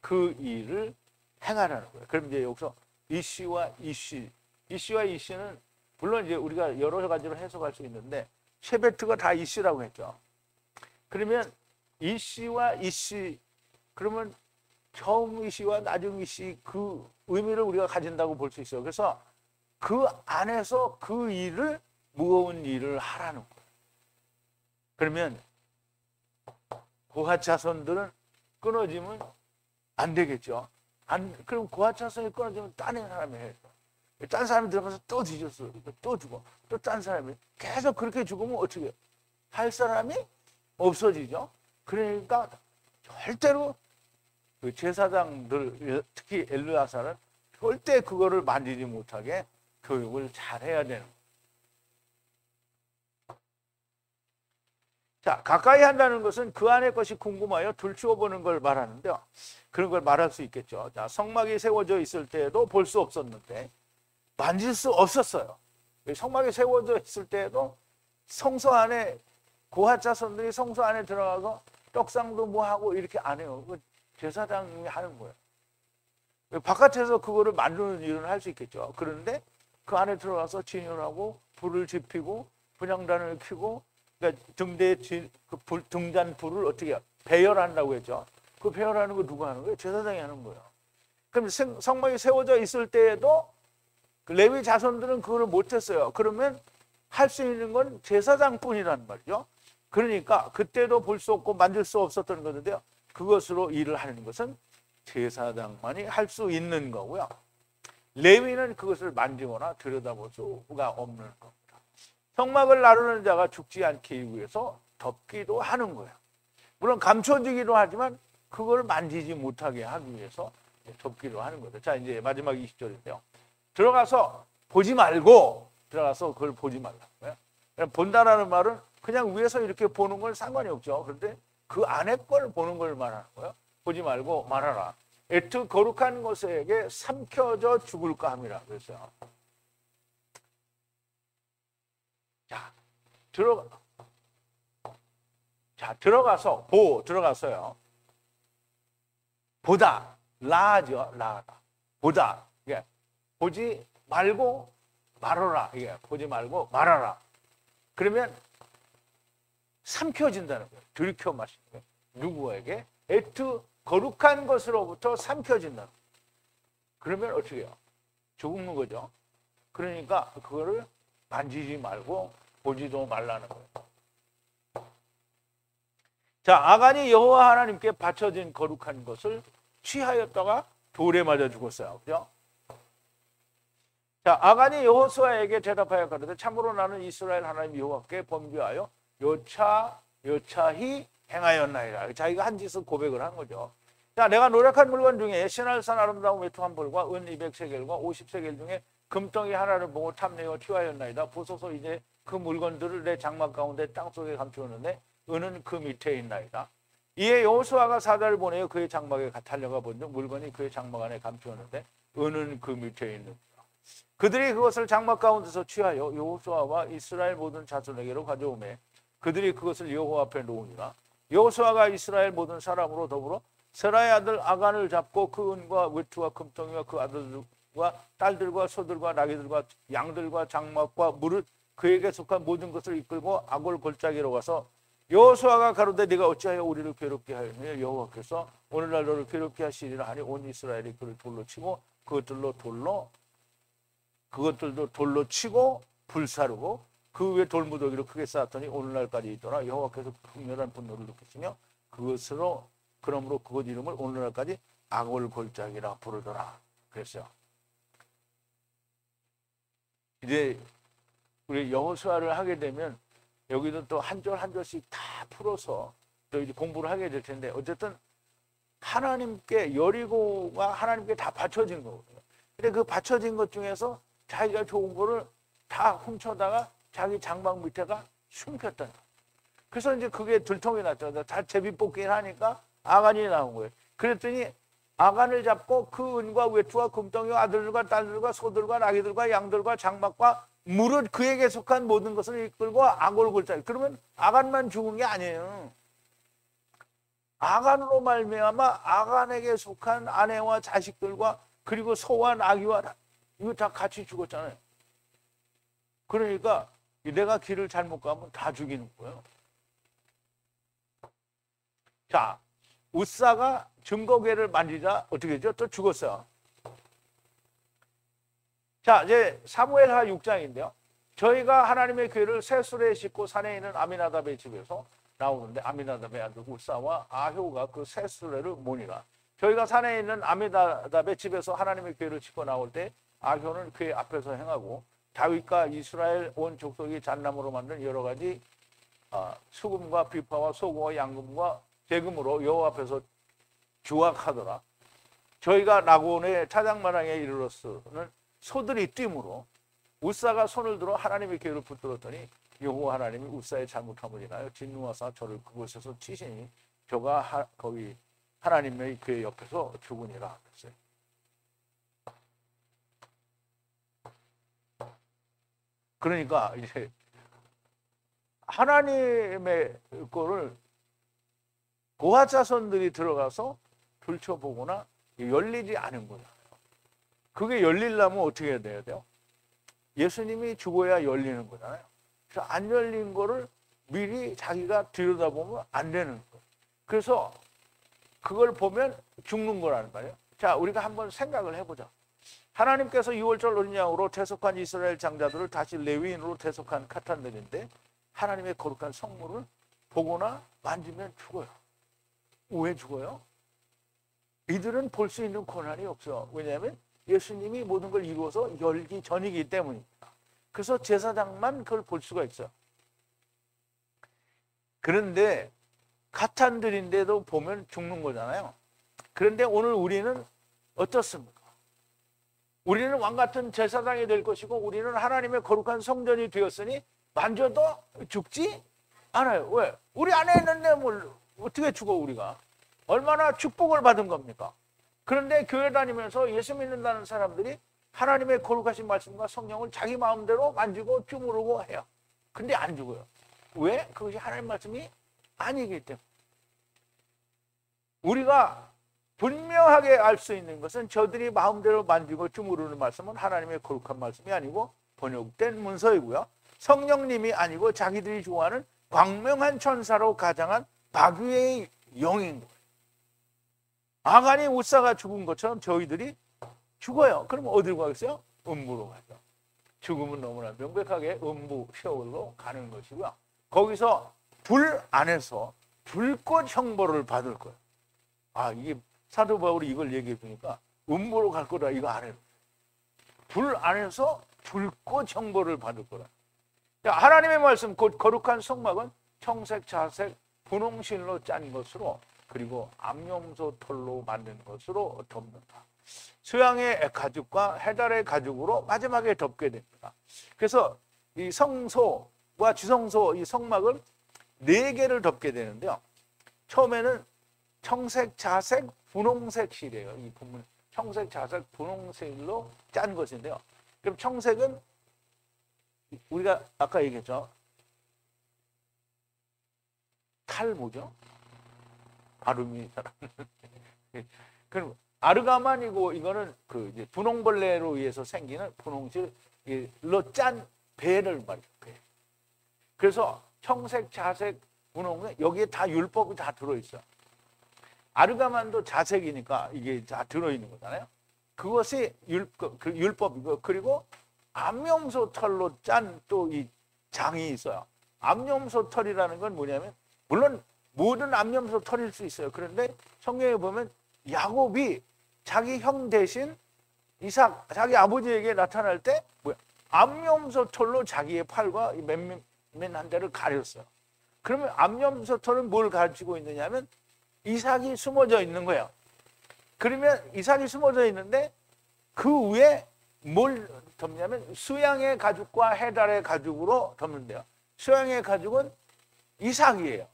그 일을 행하라는 거예요. 그럼 이제 여기서 이시와 이시는 물론 이제 우리가 여러 가지로 해석할 수 있는데 셰베트가 다 이시라고 했죠. 그러면 이시와 이시 그러면 처음 이시와 나중 이시 그 의미를 우리가 가진다고 볼 수 있어요. 그래서 그 안에서 그 일을 무거운 일을 하라는 거예요. 그러면 고핫 자손들은 끊어지면 안 되겠죠. 그럼 고핫 자손이 끊어지면 딴 사람이 해요. 딴 사람이 들어가서 또 뒤졌어. 또 죽어. 또 딴 사람이. 계속 그렇게 죽으면 어떻게 해요? 할 사람이 없어지죠. 그러니까 절대로 그 제사장들, 특히 엘르아사는 절대 그거를 만지지 못하게 교육을 잘 해야 되는 거예요. 자, 가까이 한다는 것은 그 안의 것이 궁금하여 들추어보는 걸 말하는데요. 그런 걸 말할 수 있겠죠. 자, 성막이 세워져 있을 때에도 볼 수 없었는데 만질 수 없었어요. 성막이 세워져 있을 때에도 성소 안에 고핫 자손들이 성소 안에 들어가서 떡상도 뭐 하고 이렇게 안 해요. 제사장이 하는 거예요. 바깥에서 그거를 만드는 일은 할 수 있겠죠. 그런데 그 안에 들어가서 진열하고 불을 지피고 분향단을 켜고 그러니까 등잔 불을 어떻게 배열한다고 했죠. 그 배열하는 거 누가 하는 거예요? 제사장이 하는 거예요. 그럼 성막이 세워져 있을 때에도 레위 자손들은 그걸 못했어요. 그러면 할 수 있는 건 제사장뿐이라는 말이죠. 그러니까 그때도 볼 수 없고 만질 수 없었던 건데요. 그것으로 일을 하는 것은 제사장만이 할 수 있는 거고요. 레위는 그것을 만지거나 들여다볼 수가 없는 겁니다. 성막을 나르는 자가 죽지 않기 위해서 덮기도 하는 거예요. 물론 감춰지기도 하지만 그걸 만지지 못하게 하기 위해서 덮기도 하는 거죠. 자, 이제 마지막 20절인데요. 들어가서 보지 말고 들어가서 그걸 보지 말라고요. 본다라는 말은 그냥 위에서 이렇게 보는 건 상관이 없죠. 그런데 그 안에 걸 보는 걸 말하는 거예요. 보지 말고 말하라. 애트 거룩한 것에게 삼켜져 죽을까 함이라 그랬어요. 들어가서 들어가서요. 보다 라죠. 라다. 보다. 이게 보지 말고 말아라. 이게 보지 말고 말아라. 그러면 삼켜진다는 거예요. 들이켜 마시는 거예요. 누구에게? 애트 거룩한 것으로부터 삼켜진다는 거예요. 그러면 어떻게 해요? 죽는 거죠. 그러니까 그거를 만지지 말고 보지도 말라는 거예요. 자, 아간이 여호와 하나님께 바쳐진 거룩한 것을 취하였다가 돌에 맞아 죽었어요. 그죠? 자, 아간이 여호수아에게 대답하여 가로되 참으로 나는 이스라엘 하나님 여호와께 범죄하여 여차히 행하였나이다. 자기가 한 짓을 고백을 한 거죠. 자, 내가 노력한 물건 중에 신할산 아름다운 외투 벌과 은 200세겔과 50세겔 중에 금덩이 하나를 보고 탐내어 취하였나이다. 보소서 이제 그 물건들을 내 장막 가운데 땅속에 감추었는데 은은 그 밑에 있나이다. 이에 여호수아가 사자를 보내어 그의 장막에 달려가 본즉 물건이 그의 장막 안에 감추었는데 은은 그 밑에 있는다. 그들이 그것을 장막 가운데서 취하여 여호수아와 이스라엘 모든 자손에게로 가져오매 그들이 그것을 여호와 앞에 놓으니라. 여호수아가 이스라엘 모든 사람으로 더불어 세라의 아들 아간을 잡고 그 은과 외투와 금덩이와 그 아들들과 딸들과 소들과 나귀들과 양들과 장막과 무릇 그에게 속한 모든 것을 이끌고 아골 골짜기로 가서 여호수아가 가로되 네가 어찌하여 우리를 괴롭게 하였느냐. 여호와께서 오늘날 너를 괴롭게 하시리라 하니 온 이스라엘이 그를 돌로 치고 그것들도 돌로 치고 불사르고 그 위에 돌무더기로 크게 쌓았더니 오늘날까지 있더라. 여호와께서 극렬한 분노를 느끼시며 그러므로 그것 이름을 오늘날까지 아골 골짜기라 부르더라. 그랬어요. 이제 우리 여호수아를 하게 되면 여기도 또 한 절 한 절씩 다 풀어서 또 이제 공부를 하게 될 텐데 어쨌든 하나님께 여리고가 하나님께 다 바쳐진 거거든요. 근데 그 바쳐진 것 중에서 자기가 좋은 거를 다 훔쳐다가 자기 장막 밑에가 숨겼다. 그래서 이제 그게 들통이 났죠. 다 제비뽑기를 하니까 아간이 나온 거예요. 그랬더니 아간을 잡고 그 은과 외투와 금덩이와 아들들과 딸들과 소들과 나귀들과 양들과 장막과 무릇 그에게 속한 모든 것을 이끌고 악을 골자. 그러면 아간만 죽은 게 아니에요. 아간으로 말미암아 아간에게 속한 아내와 자식들과 그리고 소와 나귀와 이거 다 같이 죽었잖아요. 그러니까 내가 길을 잘못 가면 다 죽이는 거예요. 자, 웃사가 증거궤를 만지자 어떻게 되죠? 또 죽었어요. 자, 이제 사무엘하 6장인데요. 저희가 하나님의 궤를 세술에 싣고 산에 있는 아미나답의 집에서 나오는데 아미나답의 아들 웃사와 아효가 그 세술에를 모니라. 저희가 산에 있는 아미나답의 집에서 하나님의 궤를 싣고 나올 때 아효는 궤 앞에서 행하고 다윗과 이스라엘 온 족속이 잣나무로 만든 여러 가지 수금과 비파와 소금과 양금과 대금으로 여호와 앞에서 주악하더라. 저희가 나곤의 차장마당에 이르렀으는 소들이 뛰므로 웃사가 손을 들어 하나님의 궤를 붙들었더니 여호와 하나님이 웃사의 잘못함을 인하여 진노하사 저를 그곳에서 치시니 저가 거기 하나님의 궤 옆에서 죽으니라 했어요. 그러니까 이제 하나님의 거를 고핫 자손들이 들어가서 들춰보거나 열리지 않은 거잖아요. 그게 열리려면 어떻게 해야 돼요? 예수님이 죽어야 열리는 거잖아요. 그래서 안 열린 거를 미리 자기가 들여다보면 안 되는 거예요. 그래서 그걸 보면 죽는 거라는 말이에요. 자, 우리가 한번 생각을 해보자. 하나님께서 6월절 어린 양으로 퇴속한 이스라엘 장자들을 다시 레위인으로 퇴속한 카탄들인데 하나님의 거룩한 성물을 보거나 만지면 죽어요. 왜 죽어요? 이들은 볼 수 있는 권한이 없어요. 왜냐하면 예수님이 모든 걸 이루어서 열기 전이기 때문입니다. 그래서 제사장만 그걸 볼 수가 있어요. 그런데 카탄들인데도 보면 죽는 거잖아요. 그런데 오늘 우리는 어떻습니까? 우리는 왕같은 제사장이 될 것이고 우리는 하나님의 거룩한 성전이 되었으니 만져도 죽지 않아요. 왜? 우리 안에 있는데 뭘 어떻게 죽어 우리가? 얼마나 축복을 받은 겁니까? 그런데 교회 다니면서 예수 믿는다는 사람들이 하나님의 거룩하신 말씀과 성령을 자기 마음대로 만지고 주무르고 해요. 근데 안 죽어요. 왜? 그것이 하나님 말씀이 아니기 때문에. 우리가 분명하게 알 수 있는 것은 저들이 마음대로 만지고 주무르는 말씀은 하나님의 거룩한 말씀이 아니고 번역된 문서이고요. 성령님이 아니고 자기들이 좋아하는 광명한 천사로 가장한 마귀의 영인 거예요. 아간이 웃사가 죽은 것처럼 저희들이 죽어요. 그럼 어디로 가겠어요? 음부로 가죠. 죽음은 너무나 명백하게 음부 시월로 가는 것이고요. 거기서 불 안에서 불꽃 형벌을 받을 거예요. 아, 이게 사도 바울이 이걸 얘기해 주니까 음부로 갈 거다 이거 안 해요. 불 안에서 불꽃 형벌을 받을 거라. 하나님의 말씀 곧 거룩한 성막은 청색, 자색, 분홍실로 짠 것으로 그리고 암염소 털로 만든 것으로 덮는다. 수양의 가죽과 해달의 가죽으로 마지막에 덮게 됩니다. 그래서 이 성소와 지성소 이 성막을 4개를 덮게 되는데요. 처음에는 청색, 자색, 분홍색 실이에요. 이 부분 청색, 자색, 분홍색으로 짠 것인데요. 그럼 청색은 우리가 아까 얘기했죠. 탈 뭐죠? 발음이 잘 안 나요. 그럼 아르가만이고 이거는 그 이제 분홍벌레로 의해서 생기는 분홍실로 짠 배를 말이죠. 배. 그래서 청색, 자색, 분홍은 여기에 다 율법이 다 들어있어요. 아르가만도 자색이니까 이게 다 들어있는 거잖아요. 그것이 율법이고 그리고 암염소 털로 짠 또 이 장이 있어요. 암염소 털이라는 건 뭐냐면 물론 모든 암염소 털일 수 있어요. 그런데 성경에 보면 야곱이 자기 형 대신 이삭 자기 아버지에게 나타날 때 뭐야? 암염소 털로 자기의 팔과 맨한 데를 가렸어요. 그러면 암염소토는 뭘 가지고 있느냐면 이삭이 숨어져 있는 거예요. 그러면 이삭이 숨어져 있는데 그 위에 뭘 덮냐면 수양의 가죽과 해달의 가죽으로 덮는데요. 수양의 가죽은 이삭이에요.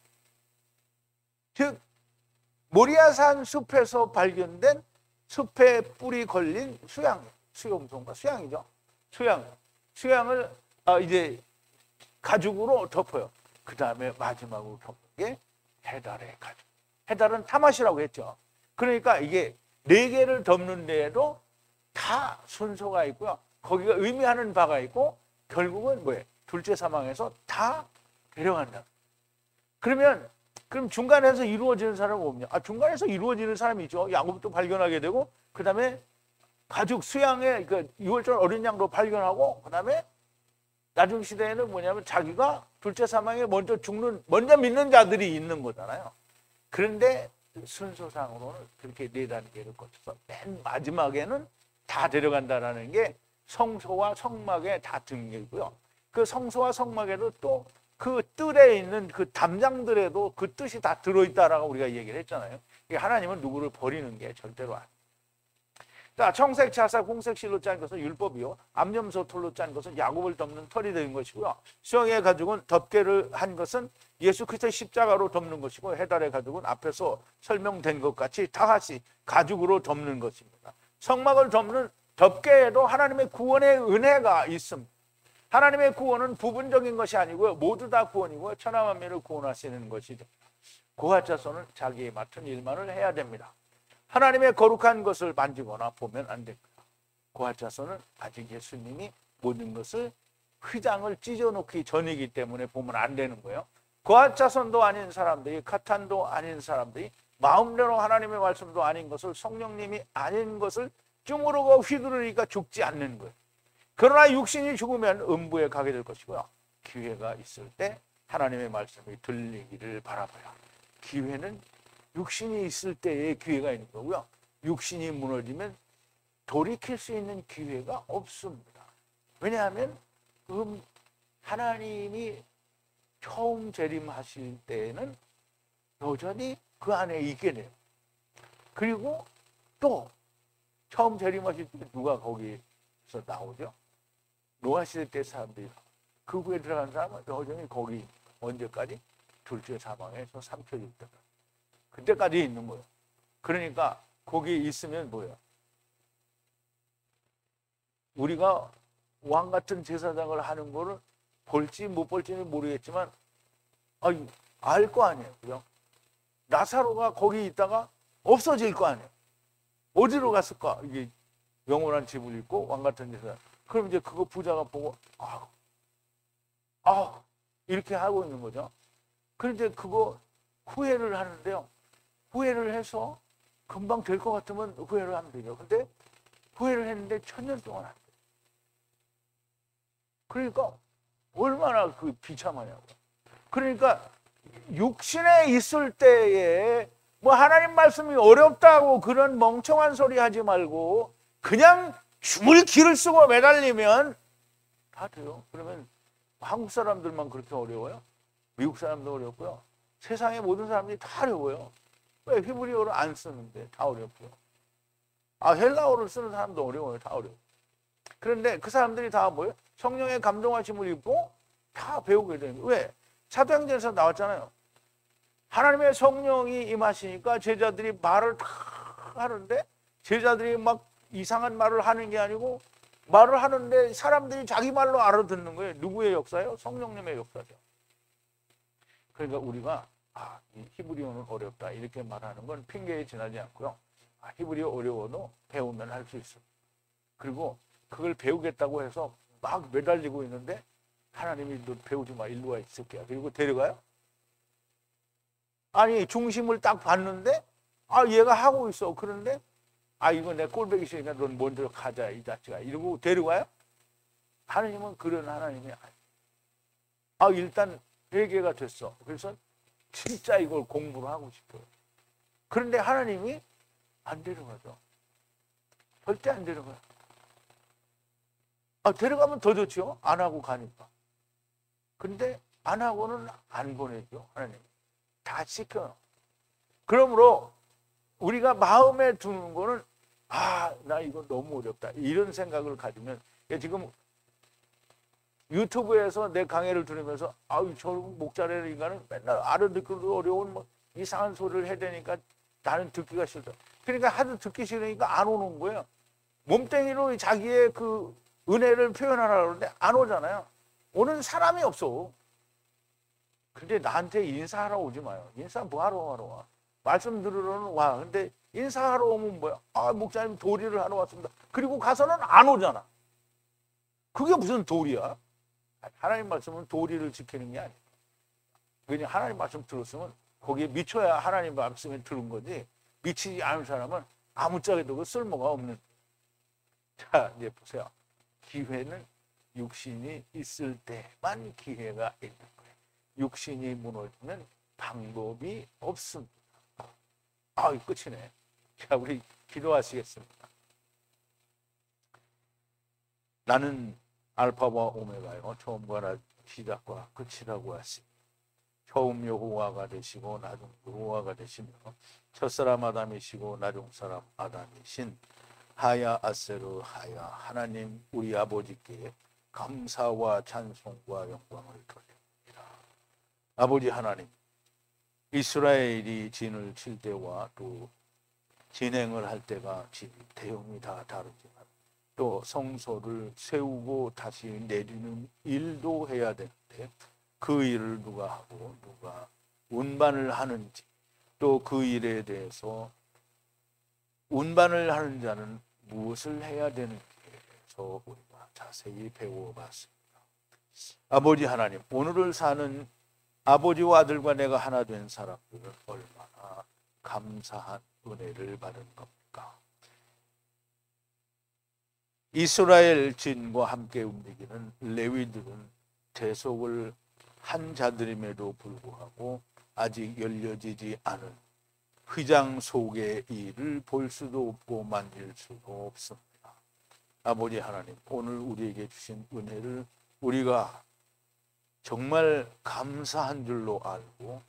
즉 모리아산 숲에서 발견된 숲에 뿔이 걸린 수용소인가 수양이죠. 수양을 이제 가죽으로 덮어요. 그 다음에 마지막으로 덮는 게 해달의 가죽. 해달은 타맛이라고 했죠. 그러니까 이게 4개를 덮는 데에도 다 순서가 있고요. 거기가 의미하는 바가 있고 결국은 뭐예요? 둘째 사망에서 다 데려간다. 그럼 중간에서 이루어지는 사람은 뭡니까? 중간에서 이루어지는 사람이 있죠. 야곱도 발견하게 되고 그 다음에 가죽 수양의 그 6월절 어린 양도 발견하고 그 다음에 나중 시대에는 뭐냐면 자기가 둘째 사망에 먼저 믿는 자들이 있는 거잖아요. 그런데 순서상으로는 그렇게 4단계를 거쳐서 맨 마지막에는 다 데려간다라는 게 성소와 성막에 다 등기고요. 그 성소와 성막에도 또 그 뜰에 있는 그 담장들에도 그 뜻이 다 들어있다라고 우리가 얘기를 했잖아요. 하나님은 누구를 버리는 게 절대로 아니에요. 자, 청색, 차색, 홍색 실로 짠 것은 율법이요. 암염소 털로 짠 것은 야곱을 덮는 털이 된 것이고요. 수양의 가죽은 덮개를 한 것은 예수 그리스도의 십자가로 덮는 것이고 해달의 가죽은 앞에서 설명된 것 같이 다 같이 가죽으로 덮는 것입니다. 성막을 덮는 덮개에도 하나님의 구원의 은혜가 있습니다. 하나님의 구원은 부분적인 것이 아니고요. 모두 다 구원이고요. 천하 만민을 구원하시는 것이죠. 고아 자손은 자기에 맡은 일만을 해야 됩니다. 하나님의 거룩한 것을 만지거나 보면 안 됩니다. 고아 자손은 아직 예수님이 모든 것을 휘장을 찢어놓기 전이기 때문에 보면 안 되는 거예요. 고아 자손도 아닌 사람들이 카탄도 아닌 사람들이 마음대로 하나님의 말씀도 아닌 것을 성령님이 아닌 것을 쭈무르고 휘두르니까 죽지 않는 거예요. 그러나 육신이 죽으면 음부에 가게 될 것이고요. 기회가 있을 때 하나님의 말씀이 들리기를 바라봐요. 기회는 육신이 있을 때에 기회가 있는 거고요. 육신이 무너지면 돌이킬 수 있는 기회가 없습니다. 왜냐하면 하나님이 처음 재림하실 때에는 여전히 그 안에 있게 돼요. 그리고 또 처음 재림하실 때 누가 거기서 나오죠? 노아 시대 때 사람들이 그 후에 들어간 사람은 여전히 거기 언제까지? 둘째 사망에서 3초 때까지. 그때까지 있는 거예요. 그러니까 거기 있으면 뭐예요? 우리가 왕 같은 제사장을 하는 거를 볼지 못 볼지는 모르겠지만 알 거 아니에요. 그죠? 나사로가 거기 있다가 없어질 거 아니에요. 어디로 갔을까? 이게 영원한 집을 입고 왕 같은 제사장. 그럼 이제 그거 부자가 보고 이렇게 하고 있는 거죠. 그런데 그거 후회를 하는데요. 후회를 해서 금방 될 것 같으면 후회를 하면 되죠. 근데 후회를 했는데 1000년 동안 안 돼요. 그러니까 얼마나 그 비참하냐고. 그러니까 육신에 있을 때에 뭐 하나님 말씀이 어렵다고 그런 멍청한 소리 하지 말고 그냥 죽을 길을 쓰고 매달리면 다 돼요. 그러면 한국 사람들만 그렇게 어려워요? 미국 사람도 어렵고요. 세상의 모든 사람들이 다 어려워요. 왜 히브리어를 안 쓰는데 다 어렵고요. 헬라어를 쓰는 사람도 어려워요. 다 어려워요. 그런데 그 사람들이 다 뭐예요? 성령의 감동하심을 입고 다 배우게 되는 거예요. 왜? 사도행전에서 나왔잖아요. 하나님의 성령이 임하시니까 제자들이 말을 다 하는데 제자들이 막 이상한 말을 하는 게 아니고 말을 하는데 사람들이 자기 말로 알아듣는 거예요. 누구의 역사예요? 성령님의 역사죠. 그러니까 우리가 이 히브리어는 어렵다 이렇게 말하는 건 핑계에 지나지 않고요. 히브리어 어려워도 배우면 할 수 있습니다. 그리고 그걸 배우겠다고 해서 막 매달리고 있는데 하나님이 너 배우지 마. 일로 와 있을게요. 그리고 데려가요? 아니 중심을 딱 봤는데 얘가 하고 있어. 그런데 이거 내 꼴보기 싫으니까 넌 먼저 가자 이 자식아 이러고 데려가요? 하나님은 그런 하나님이 아니에요. 일단 회개가 됐어. 그래서 진짜 이걸 공부를 하고 싶어요. 그런데 하나님이 안 데려가죠. 절대 안 데려가요. 데려가면 더 좋죠. 안 하고 가니까. 근데 안 하고는 안 보내죠. 하나님 다 지켜요. 그러므로 우리가 마음에 두는 거는 나 이거 너무 어렵다 이런 생각을 가지면, 지금 유튜브에서 내 강의를 들으면서 저 목자라는 인간은 맨날 알아듣기도 어려운 뭐 이상한 소리를 해야 되니까 나는 듣기가 싫다. 그러니까 하도 듣기 싫으니까 안 오는 거예요. 몸뚱이로 자기의 그 은혜를 표현하라고 그러는데 안 오잖아요. 오는 사람이 없어. 근데 나한테 인사하러 오지 마요. 인사 뭐하러 와? 말씀 들으러는 와. 근데 인사하러 오면 뭐야? 목사님 도리를 하러 왔습니다. 그리고 가서는 안 오잖아. 그게 무슨 도리야? 하나님 말씀은 도리를 지키는 게 아니야. 왜냐, 하나님 말씀 들었으면 거기에 미쳐야 하나님 말씀에 들은 거지, 미치지 않은 사람은 아무짝에도 쓸모가 없는. 자, 이제 보세요. 기회는 육신이 있을 때만 기회가 있는 거예요. 육신이 무너지면 방법이 없습니다. 끝이네. 자, 우리 기도하시겠습니다. 나는 알파와 오메가요, 처음과 시작과 끝이라고 하시니 처음 여호와가 되시고 나중 여호와가 되시며 첫사람 아담이시고 나중 사람 아담이신 하야 아세르 하야 하나님 우리 아버지께 감사와 찬송과 영광을 돌립니다. 아버지 하나님, 이스라엘이 진을 칠 때와 또 진행을 할 때가 대형이 다 다르지만 또 성소를 세우고 다시 내리는 일도 해야 되는데 그 일을 누가 하고 누가 운반을 하는지, 또 그 일에 대해서 운반을 하는 자는 무엇을 해야 되는지에서 우리가 자세히 배워봤습니다. 아버지 하나님, 오늘을 사는 아버지와 아들과 내가 하나 된 사람들은 얼마나 감사한 은혜를 받은 겁니까? 이스라엘 진과 함께 움직이는 레위들은 대속을 한 자들임에도 불구하고 아직 열려지지 않은 휘장 속의 일을 볼 수도 없고 만질 수도 없습니다. 아버지 하나님, 오늘 우리에게 주신 은혜를 우리가 정말 감사한 줄로 알고,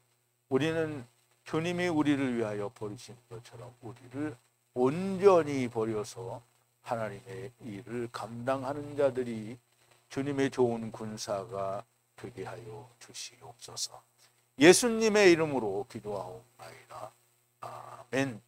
우리는 주님이 우리를 위하여 버리신 것처럼 우리를 온전히 버려서 하나님의 일을 감당하는 자들이 주님의 좋은 군사가 되게 하여 주시옵소서. 예수님의 이름으로 기도하옵나이다. 아멘.